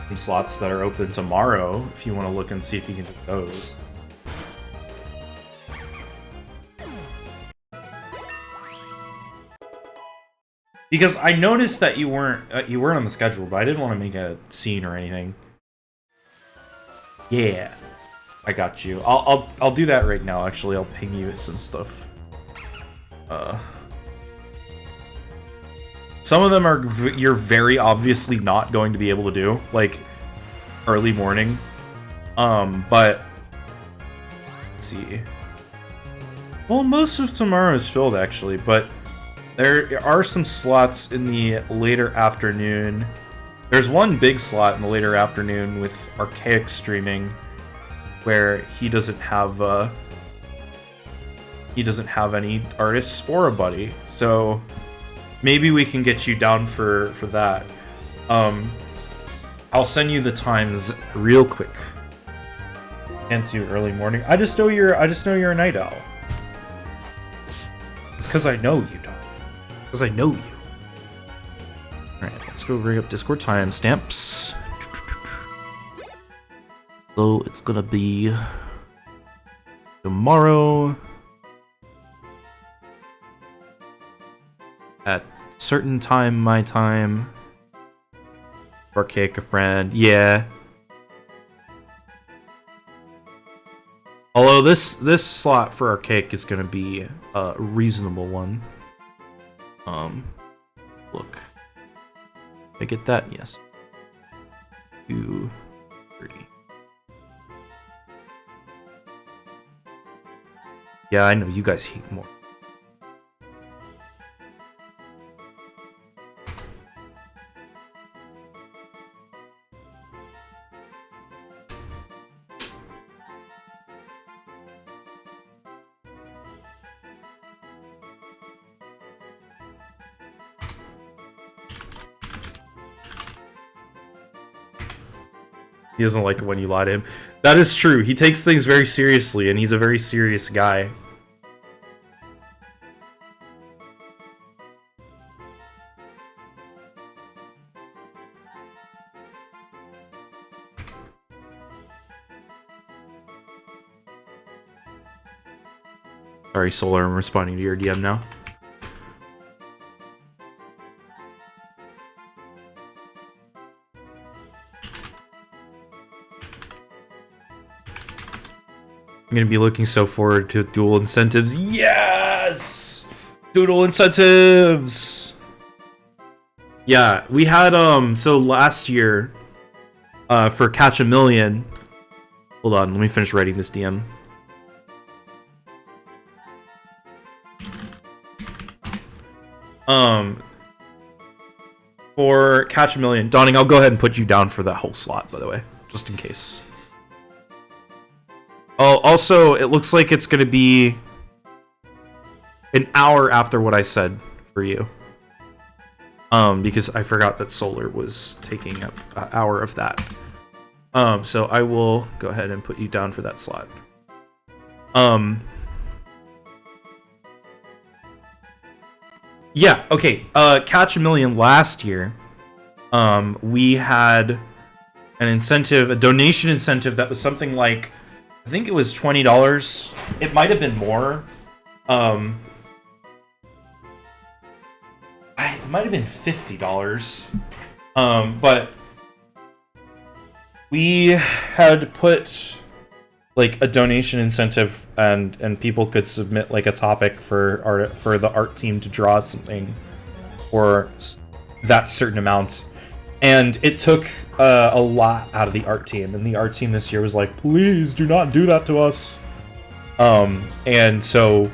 some slots that are open tomorrow if you want to look and see if you can do those. Because I noticed that you weren't on the schedule, but I didn't want to make a scene or anything. Yeah, I got you. I'll do that right now. Actually, I'll ping you some stuff. Some of them are you're very obviously not going to be able to do, like early morning. But let's see. Well, most of tomorrow is filled actually, but there are some slots in the later afternoon. There's one big slot in the later afternoon with Archaic streaming, where he doesn't have any artists or a buddy. So maybe we can get you down for that. I'll send you the times real quick. Can't do early morning. I just know you're a night owl. It's because I know you don't. Because I know you. Alright, let's go ring up Discord timestamps. So it's gonna be tomorrow at certain time, my time. Archaic a friend, yeah. Although this slot for Archaic is gonna be a reasonable one. Look. Did I get that? Yes. 2:30. Yeah, I know you guys hate more. He doesn't like it when you lie to him. That is true. He takes things very seriously, and he's a very serious guy. Sorry, Solar, I'm responding to your DM now. I'm gonna be looking so forward to dual incentives. Yes! Doodle incentives! Yeah, we had, so last year, for Catch a Million... Hold on, let me finish writing this DM. For Catch a Million... Donning, I'll go ahead and put you down for that whole slot, by the way, just in case. Oh, also, it looks like it's gonna be an hour after what I said for you. Because I forgot that Solar was taking up an hour of that. So I will go ahead and put you down for that slot. Yeah, okay. Catch a Million last year, we had an incentive, a donation incentive that was something like, I think it was $20. It might have been more. It might have been $50. But we had put like a donation incentive, and people could submit like a topic for the art team to draw something for that certain amount. And it took a lot out of the art team, and the art team this year was like, please do not do that to us. And so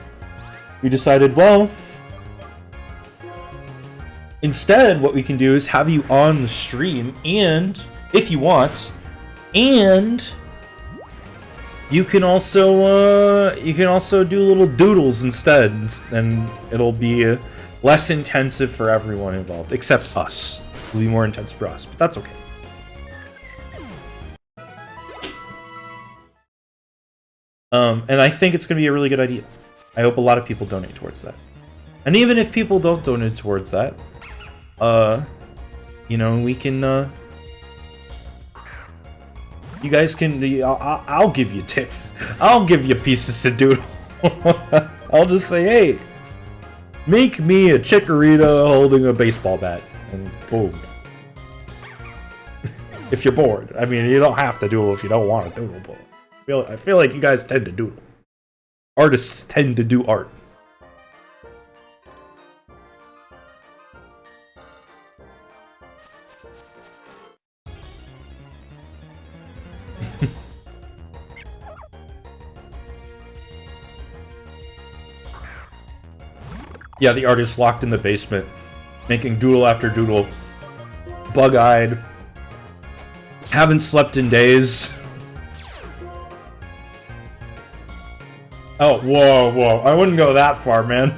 we decided, well, instead what we can do is have you on the stream, and if you want, and you can also do little doodles instead, and it'll be less intensive for everyone involved, except us. It'll be more intense for us, but that's okay. And I think it's going to be a really good idea. I hope a lot of people donate towards that. And even if people don't donate towards that, you know, we can, you guys can, I'll give you tips. I'll give you pieces to doodle. I'll just say, hey, make me a Chikorita holding a baseball bat. And boom. If you're bored. I mean, you don't have to doodle if you don't want to doodle, but I feel like you guys tend to doodle. Artists tend to do art. Yeah, the artist locked in the basement, making doodle after doodle. Bug-eyed. Haven't slept in days. Oh, whoa, whoa. I wouldn't go that far, man.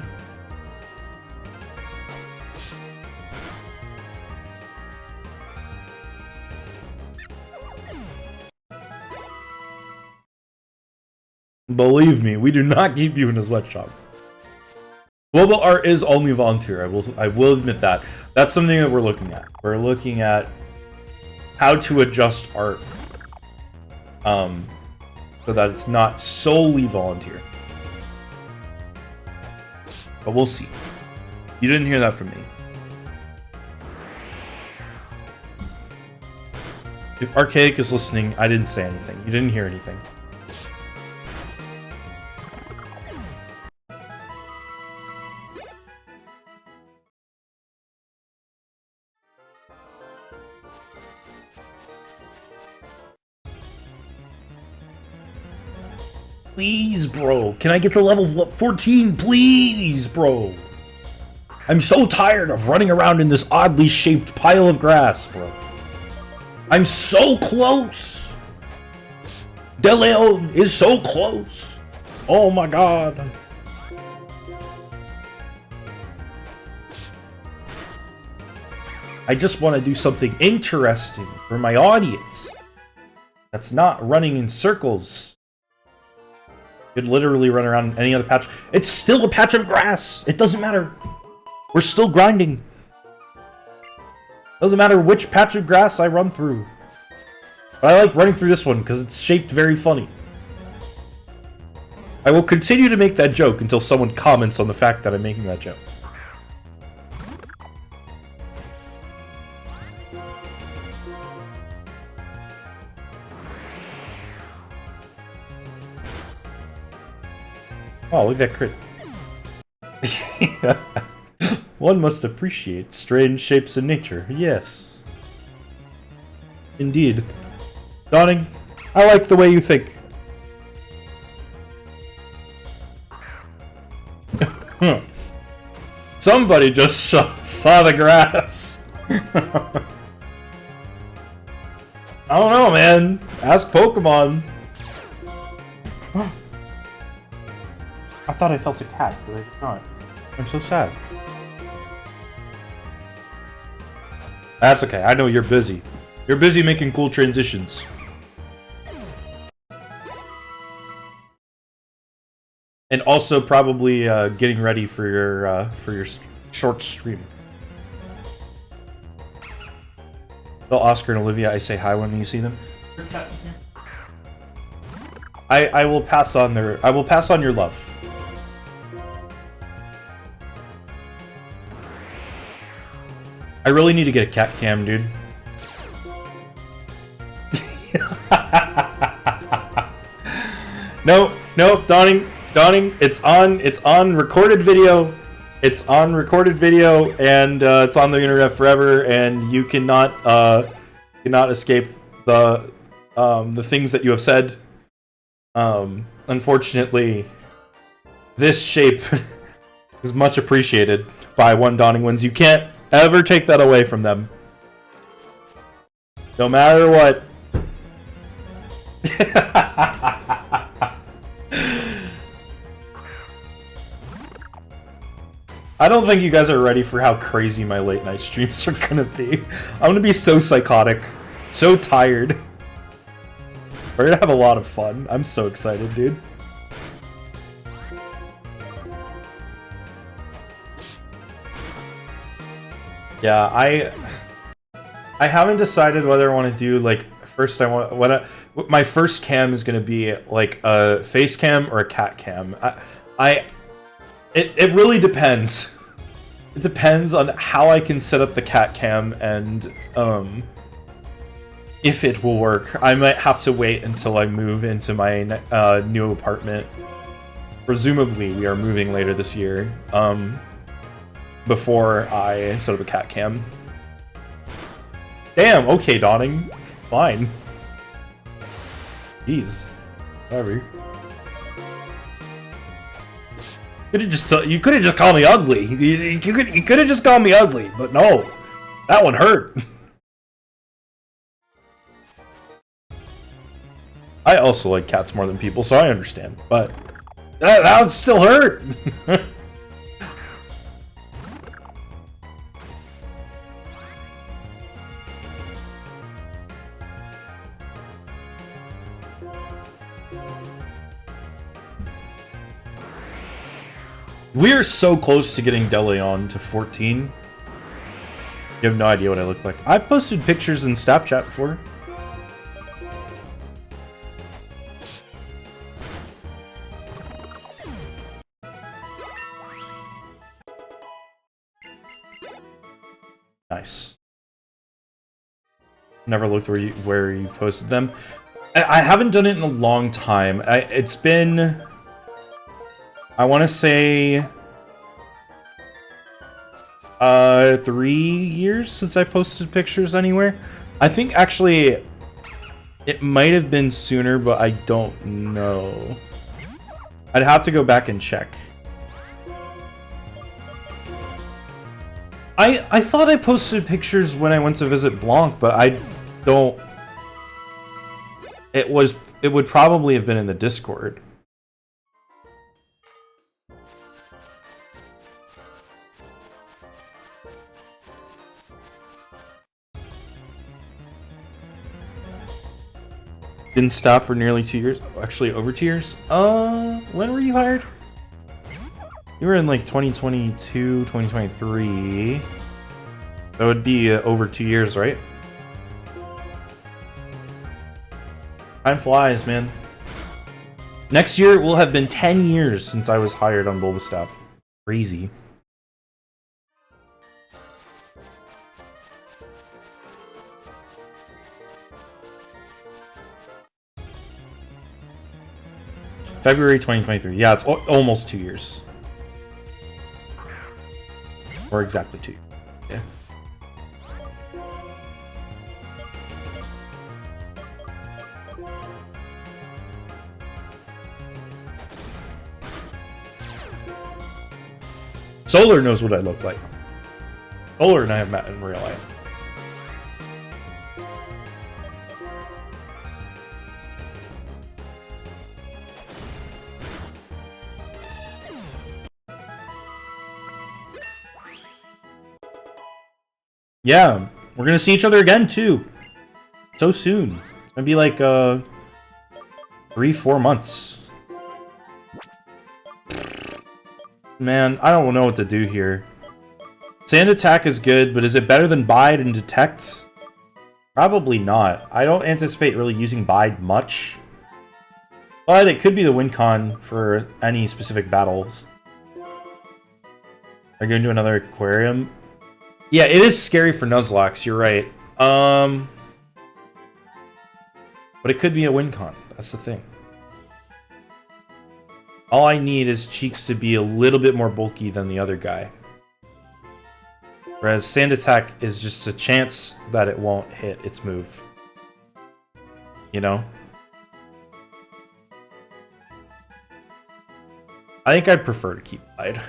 Believe me, we do not keep you in a sweatshop. Global art is only volunteer. I will admit that. That's something that we're looking at. We're looking at how to adjust art, so that it's not solely volunteer. But we'll see. You didn't hear that from me. If Archaic is listening, I didn't say anything. You didn't hear anything. Please, bro. Can I get to level 14? Please, bro. I'm so tired of running around in this oddly shaped pile of grass, bro. I'm so close. De Leon is so close. Oh my god. I just want to do something interesting for my audience that's not running in circles. Could literally run around any other patch. It's still a patch of grass. It doesn't matter. We're still grinding. Doesn't matter which patch of grass I run through. But I like running through this one because it's shaped very funny. I will continue to make that joke until someone comments on the fact that I'm making that joke. Oh, look at that crit. One must appreciate strange shapes in nature. Yes. Indeed. Dawning, I like the way you think. Somebody just saw the grass. I don't know, man. Ask Pokemon. I thought I felt a cat, but I did not. I'm so sad. That's okay. I know you're busy. You're busy making cool transitions. And also probably getting ready for your short stream. Tell Oscar and Olivia I say hi when you see them. I will pass on your love. I really need to get a cat cam, dude. No, Dawning, it's on recorded video. It's on recorded video, and it's on the internet forever, and you cannot escape the things that you have said. Unfortunately, this shape is much appreciated by one Dawning Wins. You can't ever take that away from them. No matter what. I don't think you guys are ready for how crazy my late night streams are gonna be. I'm gonna be so psychotic, so tired. We're gonna have a lot of fun. I'm so excited, dude. Yeah, I haven't decided whether I want to do like first. My first cam is gonna be like a face cam or a cat cam. It really depends. It depends on how I can set up the cat cam and if it will work. I might have to wait until I move into my new apartment. Presumably, we are moving later this year. Before I set up a cat cam. Damn, okay, Dawning. Fine. Jeez. Whatever. You could have just called me ugly. You could have just called me ugly, but no. That one hurt. I also like cats more than people, so I understand. But that would still hurt. We're so close to getting DeLeon to 14. You have no idea what I look like. I've posted pictures in staff chat before. Nice. Never looked where you posted them. I haven't done it in a long time. It's been... I want to say 3 years since I posted pictures anywhere. I think actually it might have been sooner, but I don't know. I'd have to go back and check. I thought I posted pictures when I went to visit Blanc, but I don't. It would probably have been in the Discord. Been staff for nearly 2 years. Actually, over 2 years. When were you hired? You were in like 2022, 2023. That would be over 2 years, right? Time flies, man. Next year will have been 10 years since I was hired on Bulbastaff. Crazy. February 2023. Yeah, it's almost 2 years. Or exactly 2 years. Yeah. Solar knows what I look like. Solar and I have met in real life. Yeah, we're gonna see each other again too. So soon. It's gonna be like 3-4 months. Man, I don't know what to do here. Sand Attack is good, but is it better than Bide and Detect? Probably not. I don't anticipate really using Bide much. But it could be the win con for any specific battles. Are you going to do another aquarium? Yeah, it is scary for Nuzlocke, you're right. But it could be a win con. That's the thing. All I need is Cheeks to be a little bit more bulky than the other guy. Whereas Sand Attack is just a chance that it won't hit its move. You know? I think I'd prefer to keep Bide.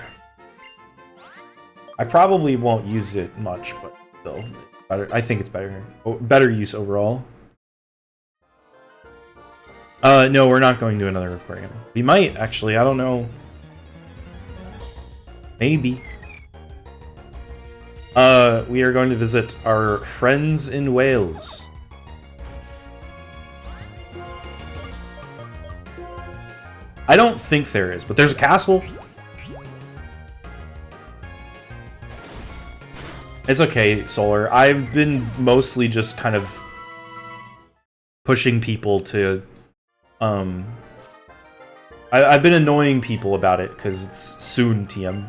I probably won't use it much, but still, better. I think it's better. Better use overall. No, we're not going to another aquarium. We might, actually. I don't know. Maybe. We are going to visit our friends in Wales. I don't think there is, but there's a castle. It's okay, Solar. I've been mostly just kind of pushing people to... I've been annoying people about it, because it's soon, TM.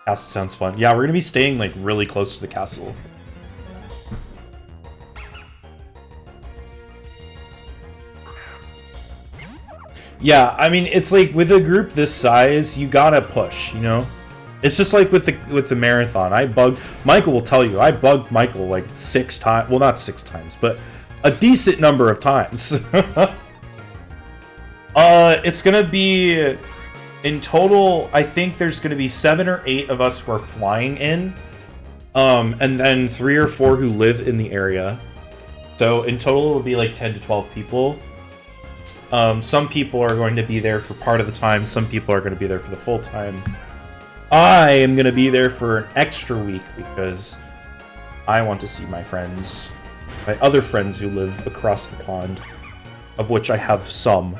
Castle sounds fun. Yeah, we're gonna be staying, like, really close to the castle. Yeah, I mean, it's like, with a group this size, you gotta push, you know? It's just like with the marathon. Michael will tell you, I bugged Michael like 6 times. Well, not 6 times, but a decent number of times. It's gonna be, in total, I think there's gonna be 7 or 8 of us who are flying in. And then 3 or 4 who live in the area. So in total, it'll be like 10 to 12 people. Some people are going to be there for part of the time. Some people are going to be there for the full time. I am going to be there for an extra week because I want to see my friends. My other friends who live across the pond. Of which I have some.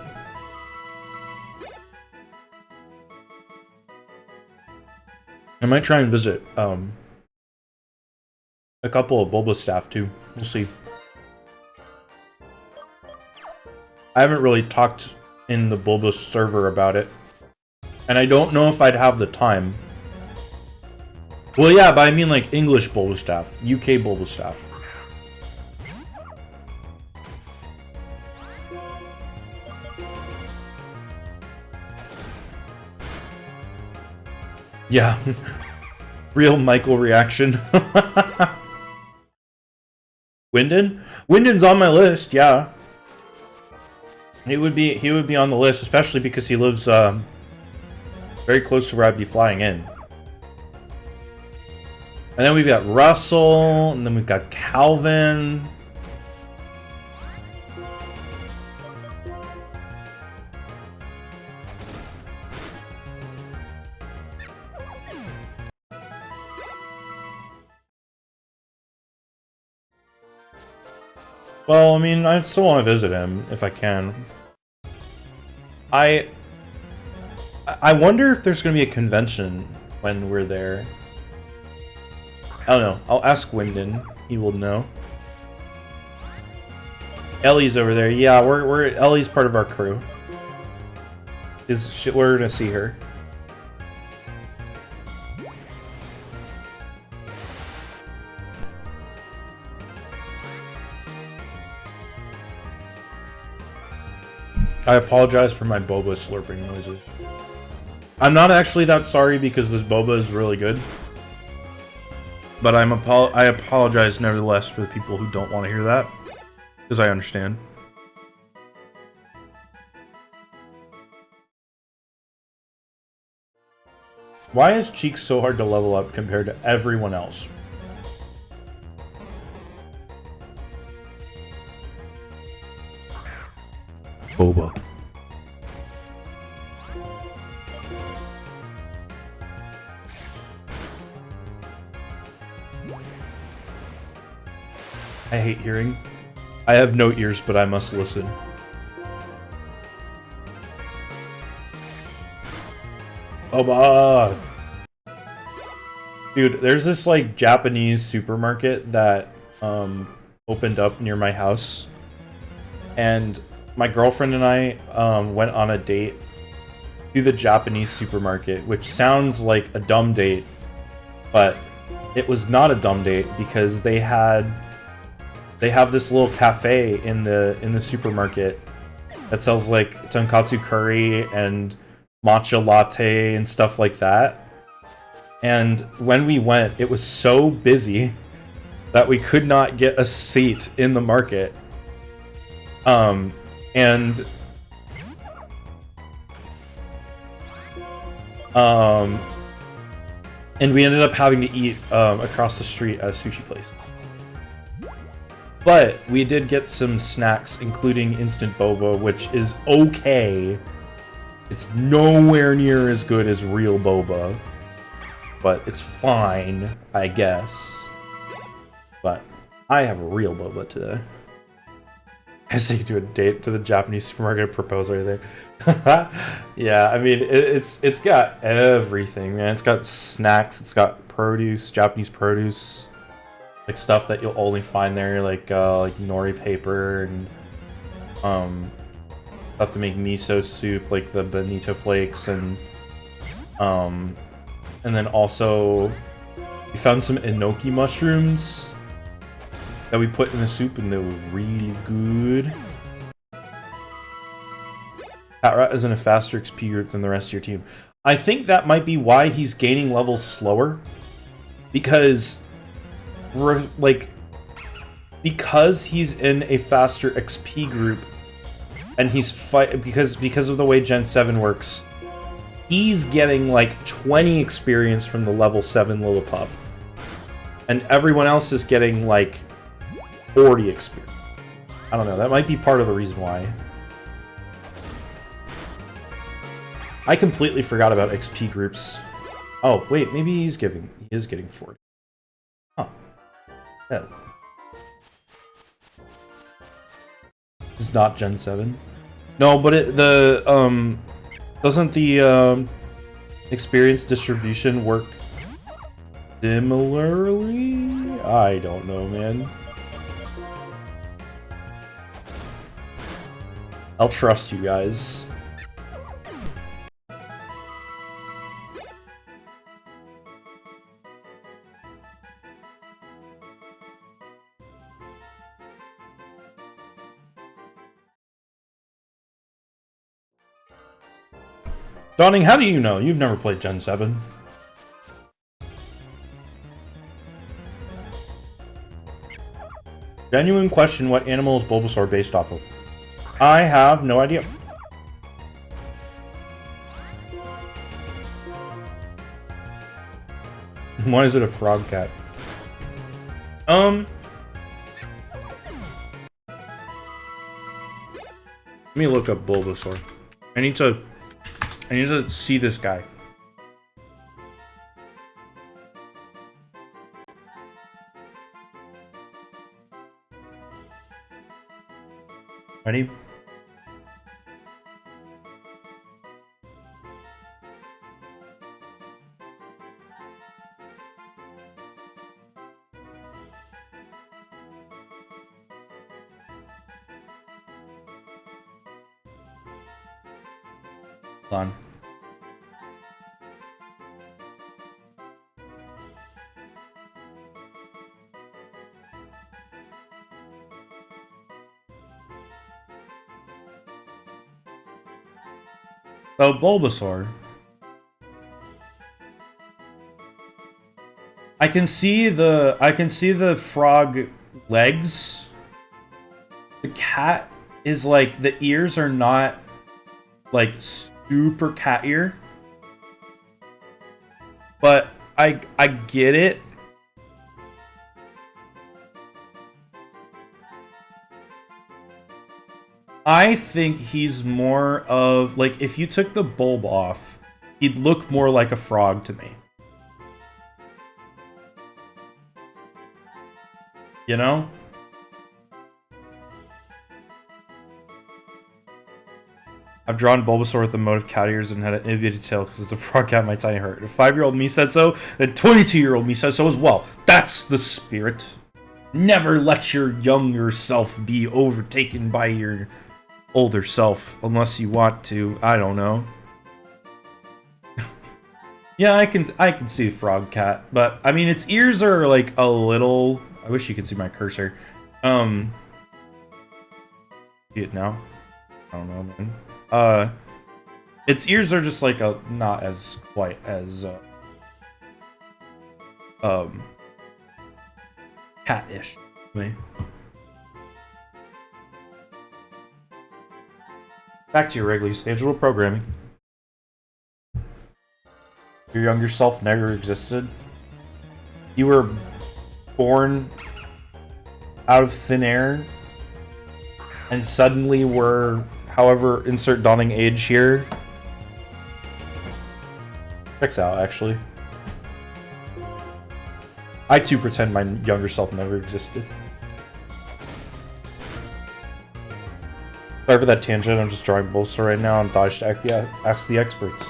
I might try and visit a couple of Bulbastaff too. We'll see. I haven't really talked in the Bulba server about it. And I don't know if I'd have the time. Well, yeah, but I mean like English Bulbastaff. UK Bulbastaff. Yeah. Real Michael reaction. Wyndon? Wyndon's on my list, yeah. He would be on the list, especially because he lives very close to where I'd be flying in. And then we've got Russell, and then we've got Calvin. Well, I mean, I still want to visit him if I can. I wonder if there's going to be a convention when we're there. I don't know. I'll ask Wyndon. He will know. Ellie's over there. Yeah, we're Ellie's part of our crew. We're gonna see her. I apologize for my boba slurping noises. I'm not actually that sorry because this boba is really good. But I apologize nevertheless for the people who don't want to hear that. Because I understand. Why is Cheeks so hard to level up compared to everyone else? Boba. I hate hearing. I have no ears, but I must listen. Boba! Dude, there's this, like, Japanese supermarket that, opened up near my house. And my girlfriend and I, went on a date to the Japanese supermarket, which sounds like a dumb date, but it was not a dumb date because they have this little cafe in the supermarket that sells like tonkatsu curry and matcha latte and stuff like that. And when we went, it was so busy that we could not get a seat in the market. And we ended up having to eat across the street at a sushi place. But we did get some snacks, including instant boba, which is okay. It's nowhere near as good as real boba, but it's fine, I guess. But I have a real boba today. I say you do a date to the Japanese supermarket propose right there. Yeah, I mean it's got everything, man. It's got snacks, it's got produce, Japanese produce, like stuff that you'll only find there, like nori paper and stuff to make miso soup, like the bonito flakes, and then also we found some enoki mushrooms that we put in the soup, and they were really good. Patrat is in a faster XP group than the rest of your team. I think that might be why he's gaining levels slower. Because he's in a faster XP group, and he's because of the way Gen 7 works, he's getting like 20 experience from the level 7 Lillipup. And everyone else is getting like 40 experience. I don't know, that might be part of the reason why. I completely forgot about XP groups. Oh, wait, maybe he is getting 40. Huh. Yeah. It's not Gen 7. No, but doesn't the experience distribution work similarly? I don't know, man. I'll trust you guys. Dawning, how do you know? You've never played Gen 7. Genuine question, what animal is Bulbasaur based off of? I have no idea. Why is it a frog cat? Let me look up Bulbasaur. I need to see this guy. Ready? Hold on. So Bulbasaur. I can see the frog legs. The cat is like, the ears are not like super cat ear. But I get it. I think he's more of, like, if you took the bulb off, he'd look more like a frog to me. You know? I've drawn Bulbasaur with the motive cat ears and had an innovative tail because it's a frog cat, my tiny heart. If 5-year-old me said so, then 22-year-old me said so as well. That's the spirit. Never let your younger self be overtaken by your older self, unless you want to. I don't know. Yeah, I can see frog cat, but I mean its ears are like a little. I wish you could see my cursor. See it now? I don't know, man. Its ears are just like not as quite as cat-ish. Back to your regularly scheduled programming. Your younger self never existed. You were born out of thin air and suddenly were, however, insert dawning age here. Checks out, actually. I too pretend my younger self never existed. Sorry for that tangent, I'm just drawing Bulbasaur right now and thought I should ask the experts.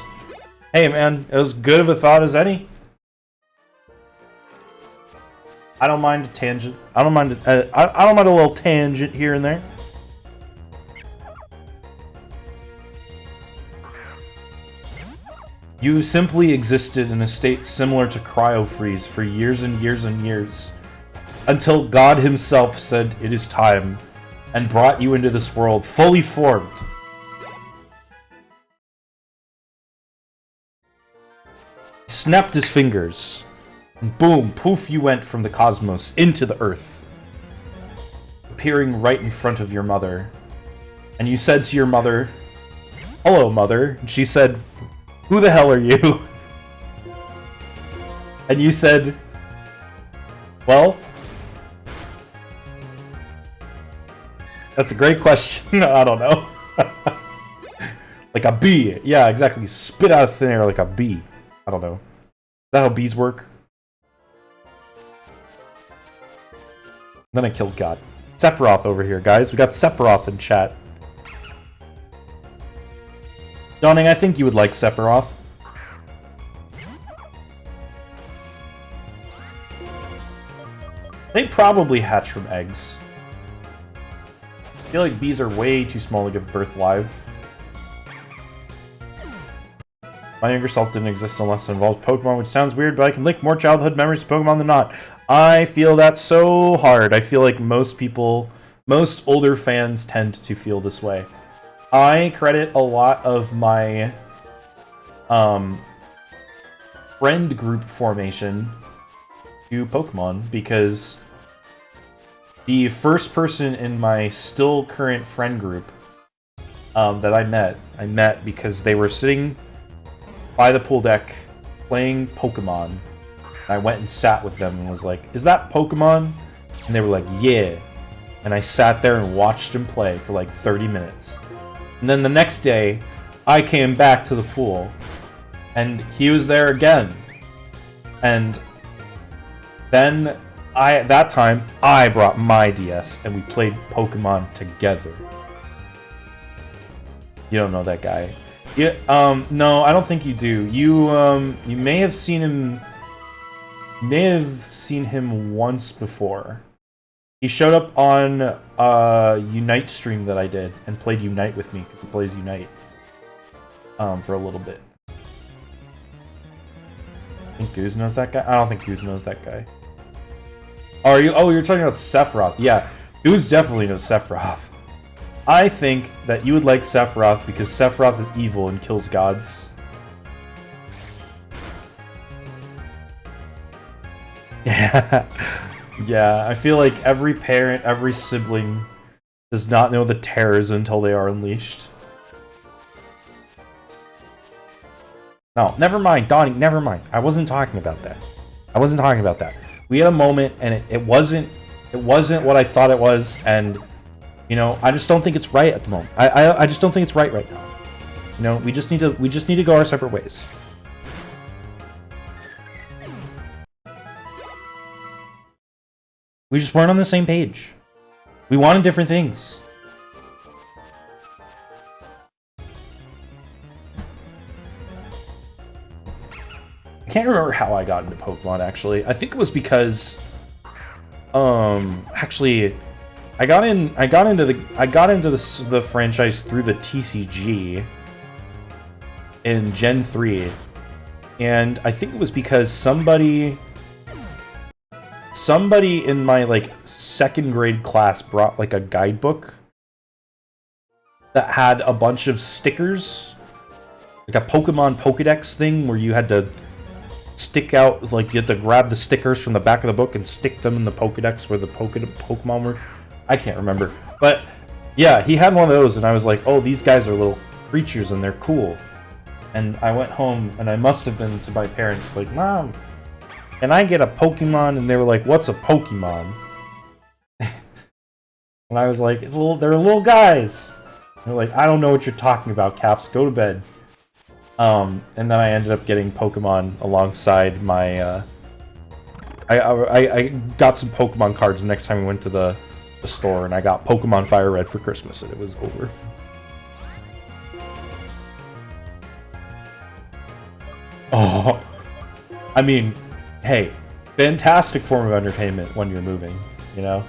Hey man, it was good of a thought as any. I don't mind a tangent. I don't mind a little tangent here and there. You simply existed in a state similar to cryo-freeze for years and years and years, until God himself said it is time, and brought you into this world fully formed. He snapped his fingers, and boom, poof, you went from the cosmos into the earth, appearing right in front of your mother. And you said to your mother, "Hello, mother." And she said, "Who the hell are you?" And you said, "Well, that's a great question." I don't know. Like a bee. Yeah, exactly. Spit out of thin air like a bee. I don't know. Is that how bees work? Then I killed God. Sephiroth over here, guys. We got Sephiroth in chat. Dawning, I think you would like Sephiroth. They probably hatch from eggs. I feel like bees are way too small to give birth live. My younger self didn't exist unless it involved Pokemon, which sounds weird, but I can link more childhood memories to Pokemon than not. I feel that so hard. I feel like most older fans tend to feel this way. I credit a lot of my friend group formation to Pokemon, because the first person in my still current friend group that I met because they were sitting by the pool deck playing Pokemon. And I went and sat with them and was like, "Is that Pokemon?" And they were like, "Yeah." And I sat there and watched him play for like 30 minutes. And then the next day, I came back to the pool, and he was there again. And then that time, I brought my DS, and we played Pokemon together. You don't know that guy. Yeah, no, I don't think you do. You may have seen him. You may have seen him once before. He showed up on a Unite stream that I did and played Unite with me because he plays Unite. for a little bit. I think Goose knows that guy? I don't think Goose knows that guy. Oh, you're talking about Sephiroth. Yeah, Goose definitely knows Sephiroth. I think that you would like Sephiroth because Sephiroth is evil and kills gods. Yeah. Yeah, I feel like every parent, every sibling does not know the terrors until they are unleashed. No, never mind, Donnie, never mind. I wasn't talking about that. I wasn't talking about that. We had a moment and it wasn't what I thought it was, and you know, I just don't think it's right at the moment. I just don't think it's right now. You know, we just need to go our separate ways. We just weren't on the same page. We wanted different things. I can't remember how I got into Pokemon, actually. I think it was because actually I got into the franchise through the TCG in Gen 3. And I think it was because somebody in my like 2nd grade class brought like a guidebook that had a bunch of stickers, like a Pokemon Pokedex thing where you had to stick out, like you had to grab the stickers from the back of the book and stick them in the Pokedex where the Pokemon were. I can't remember, but yeah, he had one of those, and I was like, oh, these guys are little creatures and they're cool. And I went home and I must have been to my parents like, Mom, can I get a Pokemon? And they were like, what's a Pokemon? And I was like, they're little guys. And they're like, I don't know what you're talking about, Caps. Go to bed. And then I ended up getting Pokemon alongside my. I got some Pokemon cards the next time we went to the store, and I got Pokemon Fire Red for Christmas, and it was over. Oh, I mean, hey, fantastic form of entertainment when you're moving, you know?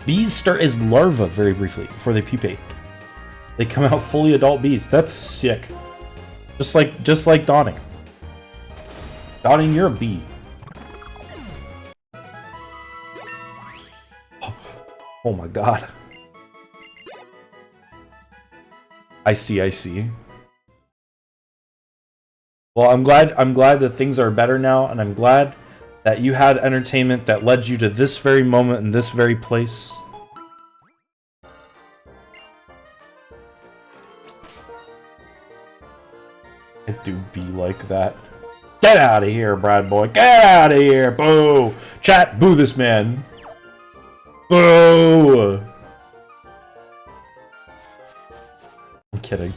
Bees start as larvae very briefly before they pupate. They come out fully adult bees. That's sick. Just like Dawning. Dawning, you're a bee. Oh my god. I see. Well, I'm glad that things are better now, and I'm glad that you had entertainment that led you to this very moment in this very place. It do be like that. Get out of here, Brad boy. Get out of here. Boo. Chat, boo this man. Boo. I'm kidding.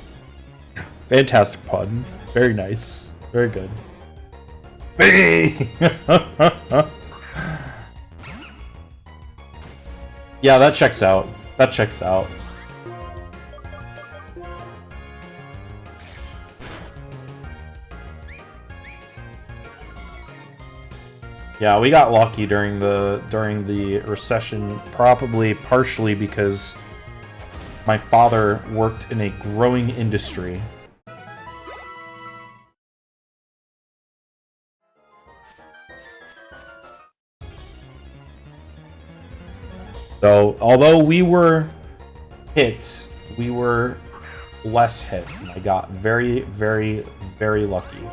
Fantastic pun. Very nice. Very good. Yeah, that checks out. That checks out. Yeah, we got lucky during the recession, probably partially because my father worked in a growing industry. So, although we were hit, we were less hit. I got very, very, very lucky.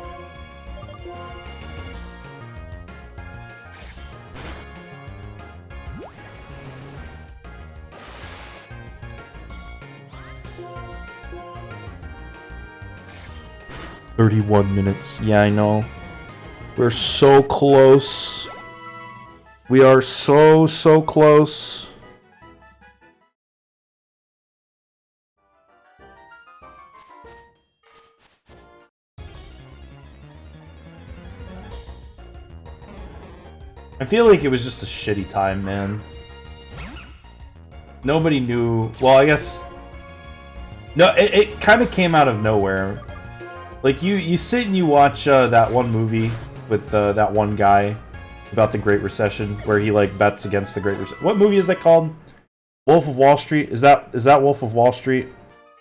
"31 minutes. Yeah, I know. We're so close. We are so close. I feel like it was just a shitty time, man. Nobody knew. Well, I guess. No, it kind of came out of nowhere. Like, you sit and you watch that one movie with that one guy about the Great Recession, where he, like, bets against the Great Recession. What movie is that called? Wolf of Wall Street? Is that Wolf of Wall Street?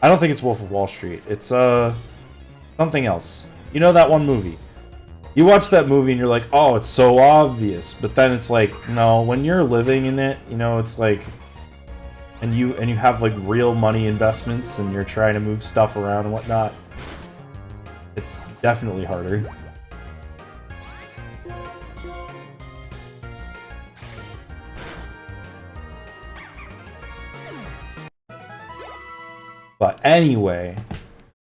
I don't think it's Wolf of Wall Street. It's something else. You know that one movie? You watch that movie and you're like, oh, it's so obvious. But then it's like, no, when you're living in it, you know, it's like, and you have like real money investments and you're trying to move stuff around and whatnot. It's definitely harder. But anyway,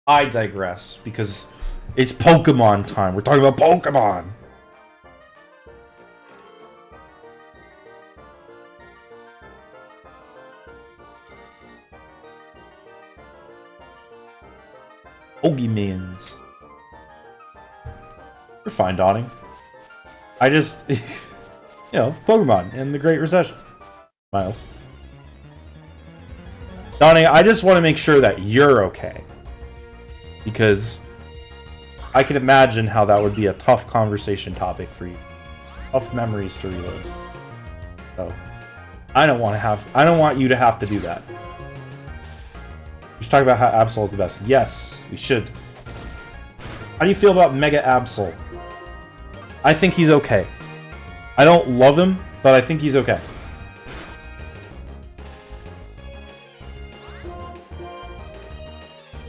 I digress because it's Pokemon time. We're talking about Pokemon. Pokemans. You're fine, Donnie. I just, you know, Pokemon and the Great Recession. Miles. Donnie, I just want to make sure that you're okay. Because I can imagine how that would be a tough conversation topic for you. Tough memories to relive. So, I don't want you to have to do that. We should talk about how Absol is the best. Yes, we should. How do you feel about Mega Absol? I think he's okay. I don't love him, but I think he's okay.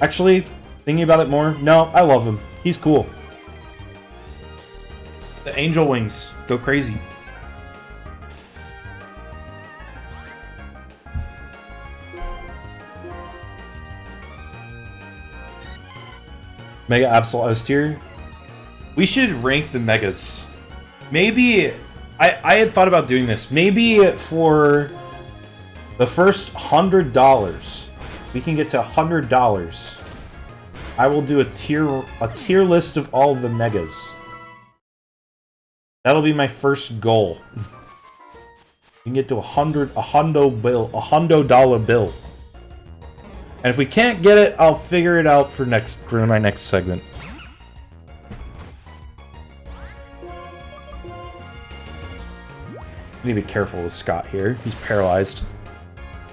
Actually, thinking about it more, no, I love him. He's cool. The angel wings go crazy. Mega Absol S tier. We should rank the megas. Maybe I had thought about doing this. Maybe for the first $100, we can get to $100. I will do a tier list of all the megas. That'll be my first goal. We can get to a $100 bill. And if we can't get it, I'll figure it out for my next segment. I need to be careful with Scott here. He's paralyzed.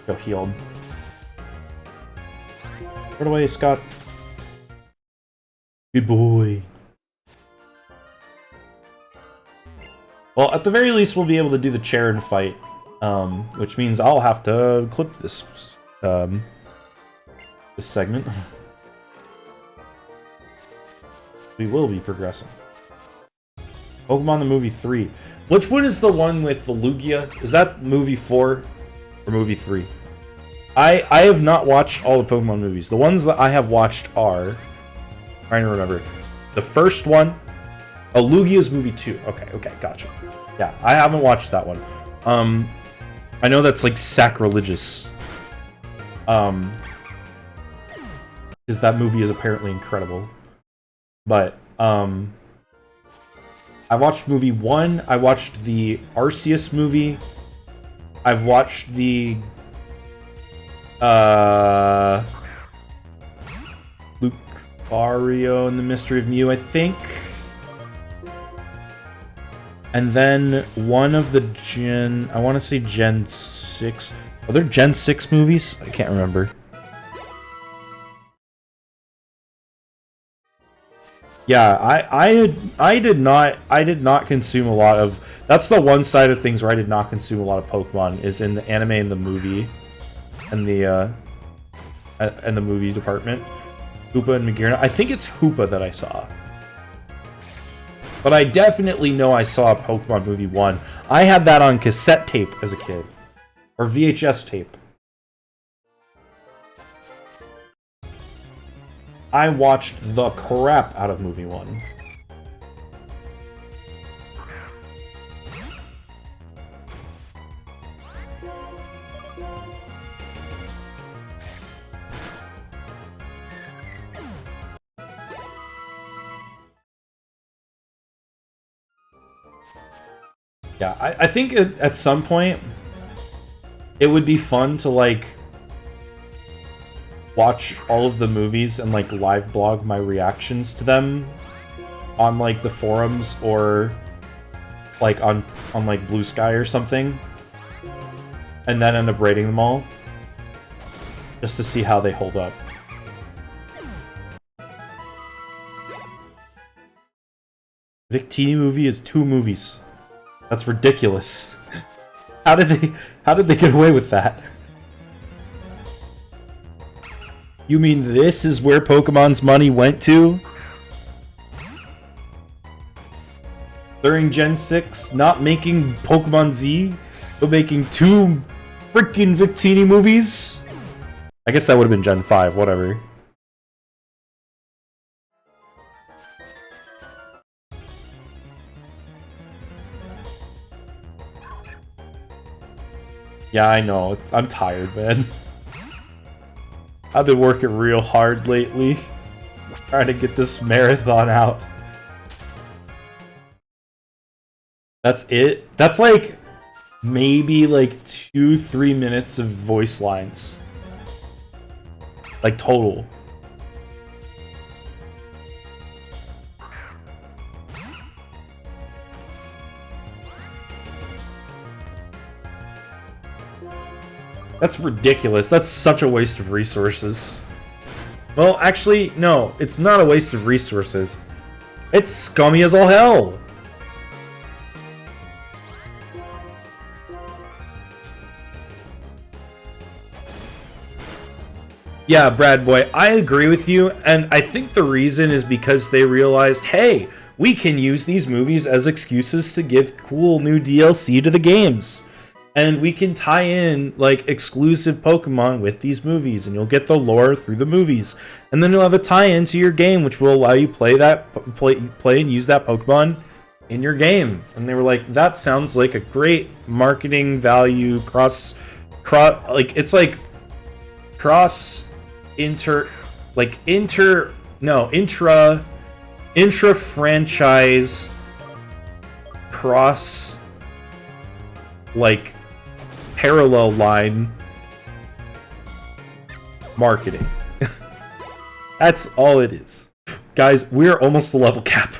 Go healed. Put away, Scott. Good boy. Well, at the very least, we'll be able to do the Charon fight, which means I'll have to clip this this segment. We will be progressing. Pokemon the Movie 3. Which one is the one with the Lugia? Is that movie 4 or movie 3? I have not watched all the Pokemon movies. The ones that I have watched are... I'm trying to remember. The first one... Oh, Lugia's movie 2. Okay, gotcha. Yeah, I haven't watched that one. I know that's like sacrilegious. Because that movie is apparently incredible. But, I watched movie 1, I watched the Arceus movie, I've watched the, Lucario and the Mystery of Mew, I think. And then one of the I want to say Gen 6, are there Gen 6 movies? I can't remember. Yeah, I did not consume a lot of... That's the one side of things where I did not consume a lot of Pokemon, is in the anime and the movie. And the movie department. Hoopa and Magearna. I think it's Hoopa that I saw. But I definitely know I saw Pokemon Movie 1. I had that on cassette tape as a kid. Or VHS tape. I watched the crap out of movie 1. Yeah, I think at some point it would be fun to like watch all of the movies and like live blog my reactions to them on like the forums or like on like Blue Sky or something, and then end up rating them all just to see how they hold up. Victini movie is 2 movies. That's ridiculous. How did they get away with that? You mean this is where Pokemon's money went to? During Gen 6, not making Pokemon Z, but making 2 freaking Victini movies? I guess that would have been Gen 5, whatever. Yeah, I know. I'm tired, man. I've been working real hard lately, trying to get this marathon out. That's it? That's like, maybe like 2-3 minutes of voice lines. Like, total. That's ridiculous. That's such a waste of resources. Well, actually, no. It's not a waste of resources. It's scummy as all hell. Yeah, Brad boy, I agree with you, and I think the reason is because they realized, hey, we can use these movies as excuses to give cool new DLC to the games. And we can tie in, like, exclusive Pokemon with these movies, and you'll get the lore through the movies. And then you'll have a tie-in to your game, which will allow you play and use that Pokemon in your game. And they were like, that sounds like a great marketing value intra-franchise cross, like, parallel line marketing. That's all it is. Guys, we're almost the level cap.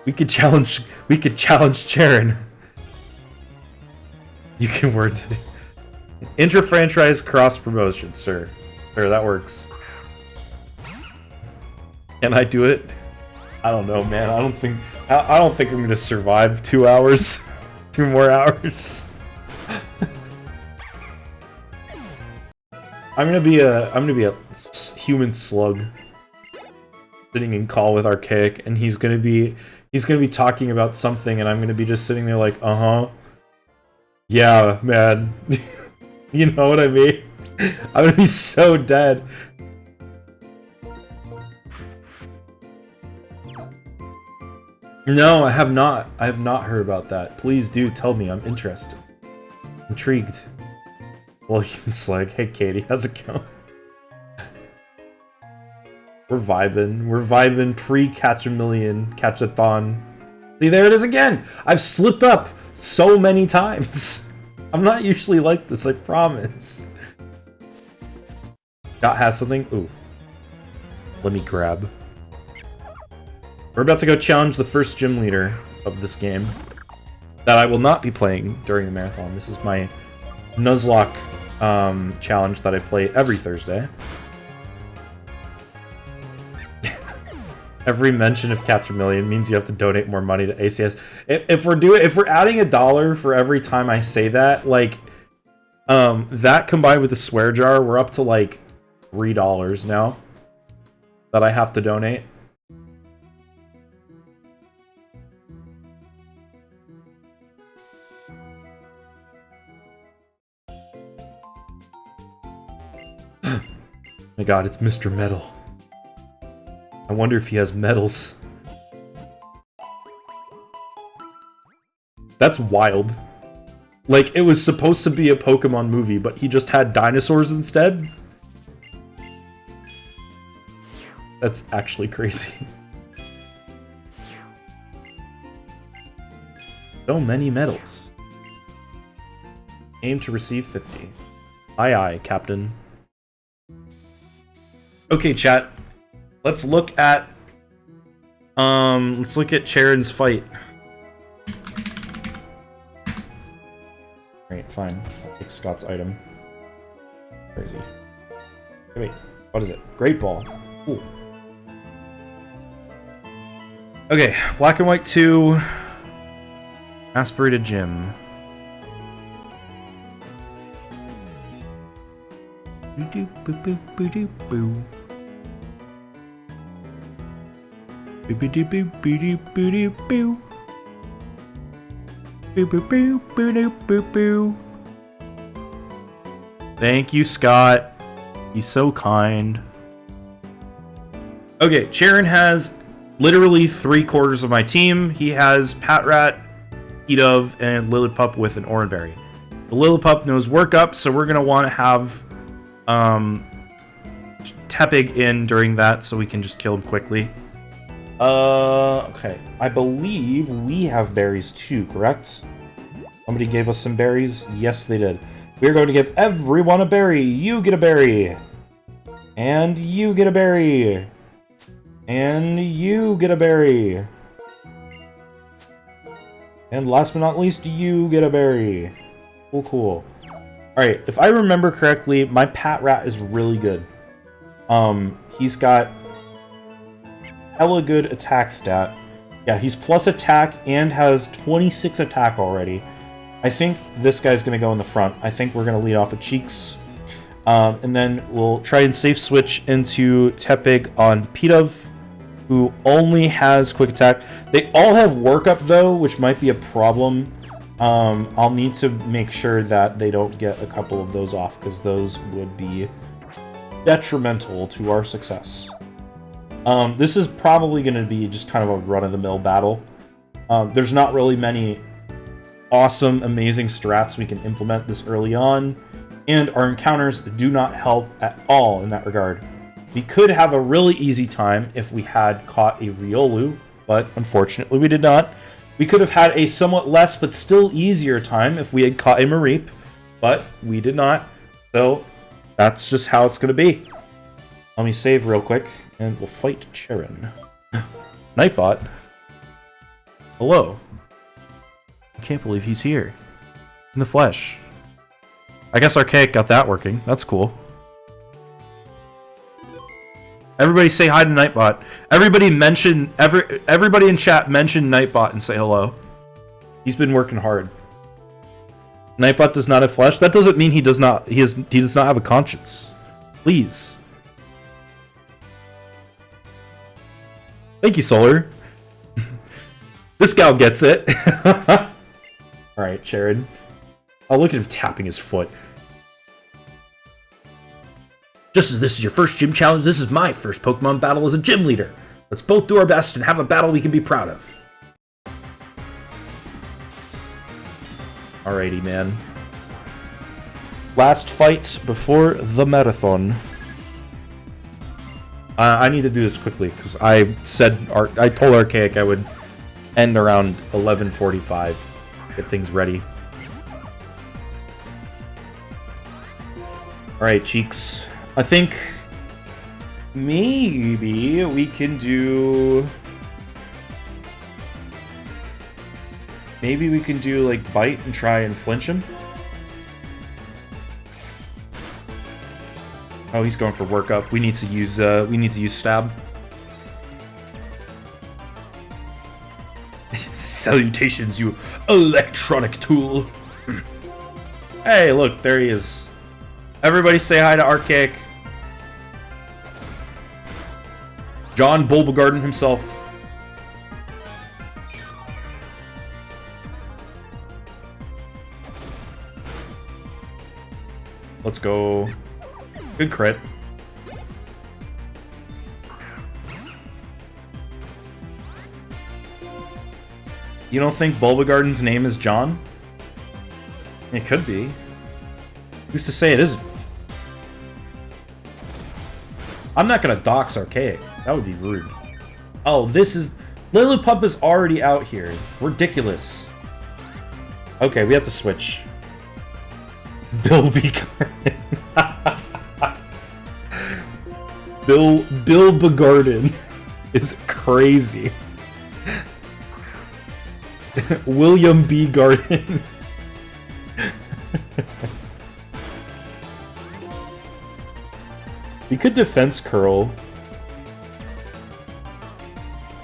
We could challenge Charon. You can words it. Intra-franchise cross promotion, sir. Sir, that works. Can I do it? I don't know, man. I don't think I'm gonna survive 2 hours. 2 more hours. I'm gonna be a human slug sitting in call with Archaic, and he's gonna be talking about something, and I'm gonna be just sitting there like, yeah, man. You know what I mean? I'm gonna be so dead. No, I have not. I have not heard about that. Please do tell me. I'm interested. Intrigued. Well, human slag. Hey, Katie. How's it going? We're vibing. We're vibing pre-Catch-A-Million, Catch-A-Thon. See, there it is again! I've slipped up so many times. I'm not usually like this, I promise. Scott has something? Ooh. Let me grab. We're about to go challenge the first gym leader of this game that I will not be playing during the marathon. This is my Nuzlocke challenge that I play every Thursday. Every mention of Catch-A-Million means you have to donate more money to ACS. If we're adding $1 for every time I say that, like, that combined with the swear jar, we're up to like $3 now that I have to donate. My god, it's Mr. Metal. I wonder if he has medals. That's wild. Like, it was supposed to be a Pokemon movie, but he just had dinosaurs instead? That's actually crazy. So many medals. Aim to receive 50. Aye aye, Captain. Okay, chat. Let's look at Charon's fight. Alright, fine. I'll take Scott's item. Crazy. Wait, what is it? Great Ball. Cool. Okay, Black and White 2. Aspirated Gym. Boo boo boo boo boo boo. Boo boo boo boo boo boo boo. Boo boo boo boo boo boo. Thank you, Scott. He's so kind. Okay, Charon has literally 3/4 of my team. He has Patrat, Heatdove, and Lillipup with an Oranberry. The Lillipup knows Work Up, so we're gonna want to have Tepig in during that so we can just kill him quickly. Okay. I believe we have berries too, correct? Somebody gave us some berries? Yes, they did. We're going to give everyone a berry. You get a berry. And you get a berry. And you get a berry. And last but not least, you get a berry. Cool, cool. Alright, if I remember correctly, my Patrat is really good. He's got hella good attack stat. Yeah, he's plus attack and has 26 attack already. I think this guy's going to go in the front. I think we're going to lead off with Cheeks. And then we'll try and safe switch into Tepig on Heatdove, who only has quick attack. They all have Work Up though, which might be a problem. I'll need to make sure that they don't get a couple of those off, because those would be detrimental to our success. This is probably going to be just kind of a run-of-the-mill battle. There's not really many awesome, amazing strats we can implement this early on, and our encounters do not help at all in that regard. We could have a really easy time if we had caught a Riolu, but unfortunately we did not. We could have had a somewhat less but still easier time if we had caught a Mareep, but we did not. So that's just how it's going to be. Let me save real quick, and we'll fight Charon. Nightbot. Hello. I can't believe he's here. In the flesh. I guess Archaic got that working. That's cool. Everybody say hi to Nightbot. Everybody in chat mention Nightbot and say hello. He's been working hard. Nightbot does not have flesh. That doesn't mean he does not have a conscience. Please. Thank you, Solar. This gal gets it. Alright, Charon. Oh, look at him tapping his foot. Just as this is your first gym challenge, this is my first Pokemon battle as a gym leader. Let's both do our best and have a battle we can be proud of. Alrighty, man. Last fight before the marathon. I need to do this quickly because I told Archaic I would end around 11:45. Get things ready. Alright, Cheeks. I think maybe we can do... Maybe we can do, like, Bite and try and flinch him. Oh, he's going for Work Up. We need to use Stab. Salutations, you electronic tool. Hey, look, there he is. Everybody say hi to Archaic. John Bulbagarden himself. Let's go. Good crit. You don't think Bulbagarden's name is John? It could be. Who's to say it isn't? I'm not gonna dox Archaic. That would be rude. Oh, this is... Lillipup is already out here. Ridiculous. Okay, we have to switch. Bulbagarden. Bulbagarden is crazy. William B. Garden. We could defense curl.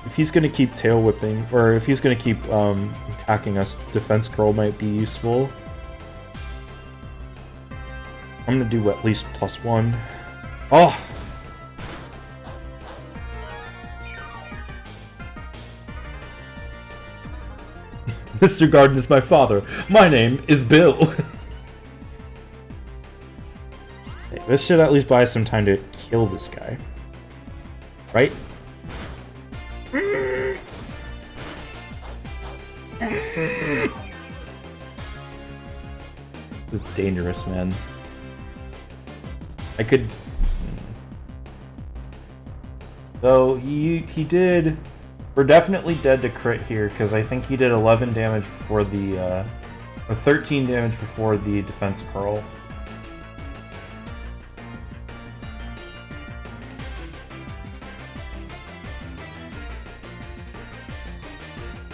If he's gonna keep tail whipping, or if he's gonna keep attacking us, defense curl might be useful. I'm gonna do at least +1. Oh! Mr. Garden is my father. My name is Bill. Okay, this should at least buy us some time to kill this guy. Right? This is dangerous, man. I could... Though, he did... We're definitely dead to crit here, because I think he did 11 damage before the, or 13 damage before the defense curl.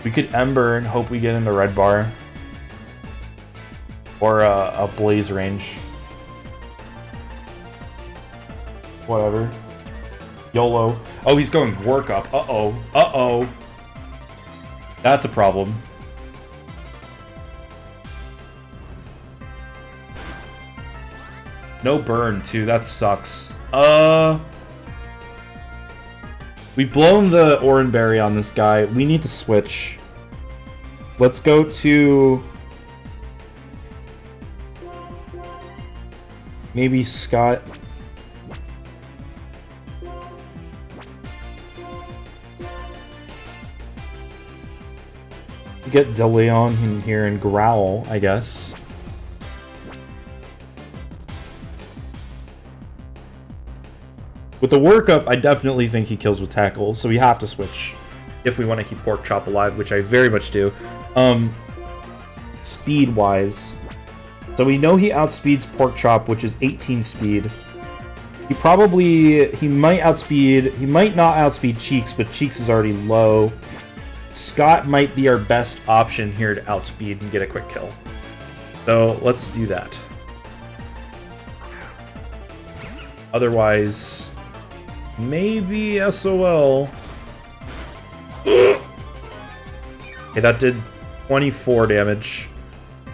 We could Ember and hope we get into red bar. Or a blaze range. Whatever. YOLO. Oh, he's going work up. Uh-oh. Uh-oh. That's a problem. No burn, too. That sucks. We've blown the Oranberry on this guy. We need to switch. Let's go to... maybe Scott... get DeLeon in here and growl, I guess. With the workup, I definitely think he kills with tackle, so we have to switch if we want to keep Pork Chop alive, which I very much do. Speed-wise. So we know he outspeeds Pork Chop, which is 18 speed. He might outspeed, he might not outspeed Cheeks, but Cheeks is already low. Scott might be our best option here to outspeed and get a quick kill. So let's do that. Otherwise, maybe SOL. Okay, that did 24 damage.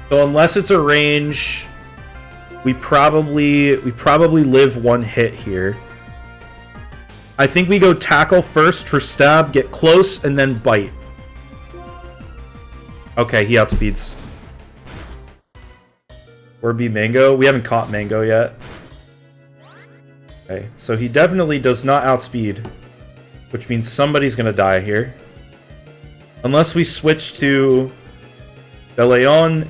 So unless it's a range, we probably live one hit here. I think we go tackle first for stab, get close, and then bite. Okay, he outspeeds. Or be Mango. We haven't caught Mango yet. Okay, so he definitely does not outspeed, which means somebody's gonna die here. Unless we switch to DeLeon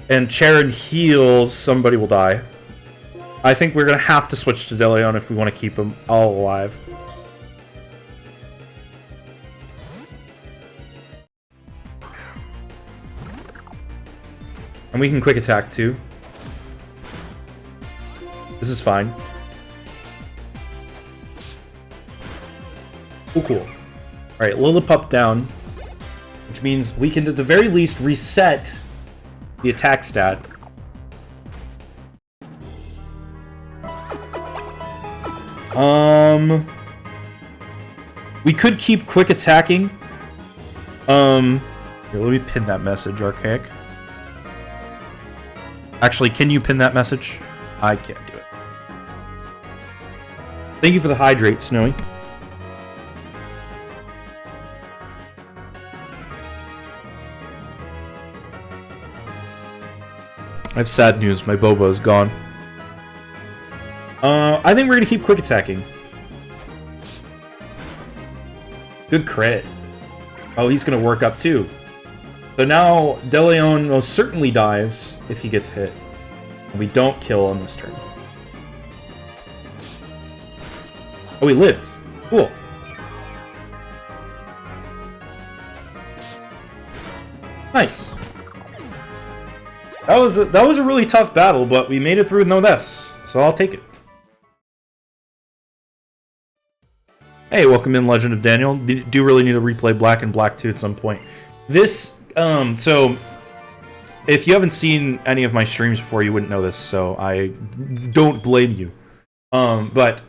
and Charon heals, somebody will die. I think we're gonna have to switch to DeLeon if we want to keep him all alive. And we can quick attack too. This is fine. Oh, cool. Alright, Lillipup down. Which means we can at the very least reset the attack stat. We could keep quick attacking. Here, let me pin that message, Archaic. Actually, can you pin that message? I can't do it. Thank you for the hydrate, Snowy. I have sad news. My Bobo is gone. I think we're going to keep quick attacking. Good crit. Oh, he's going to work up too. So now DeLeon most certainly dies if he gets hit. And we don't kill on this turn. Oh, he lived. Cool. Nice. That was a really tough battle, but we made it through with no deaths, so I'll take it. Hey, welcome in, Legend of Daniel. Do really need to replay Black and Black 2 at some point. This, so, if you haven't seen any of my streams before, you wouldn't know this, so I don't blame you. But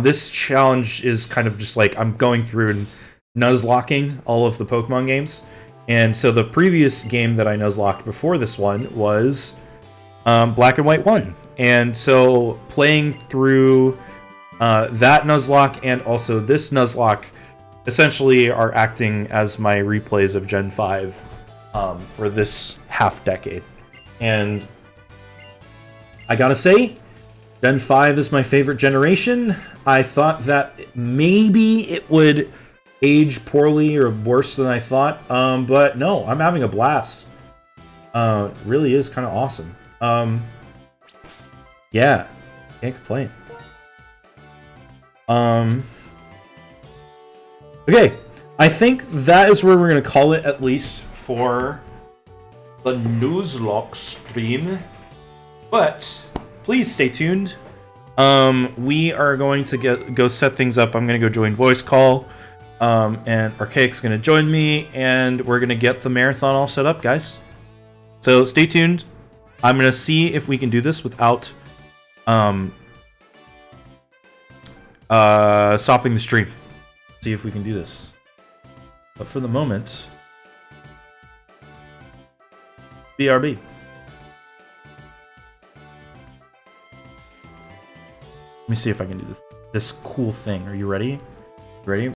this challenge is kind of just like, I'm going through and Nuzlocking all of the Pokemon games. And so the previous game that I Nuzlocked before this one was Black and White 1. And so playing through that Nuzlocke and also this Nuzlocke essentially are acting as my replays of Gen 5 for this half decade. And I gotta say, Gen 5 is my favorite generation. I thought that maybe it would age poorly or worse than I thought, but no, I'm having a blast. It really is kind of awesome. Yeah, can't complain. Okay, I think that is where we're gonna call it, at least for the Nuzlocke stream. But please stay tuned. We are going to go set things up. I'm gonna go join voice call, and Archaic's gonna join me, and we're gonna get the marathon all set up, guys. So stay tuned. I'm gonna see if we can do this without stopping the stream. See if we can do this. But for the moment, BRB. Let me see if I can do this cool thing. Are you ready? Ready?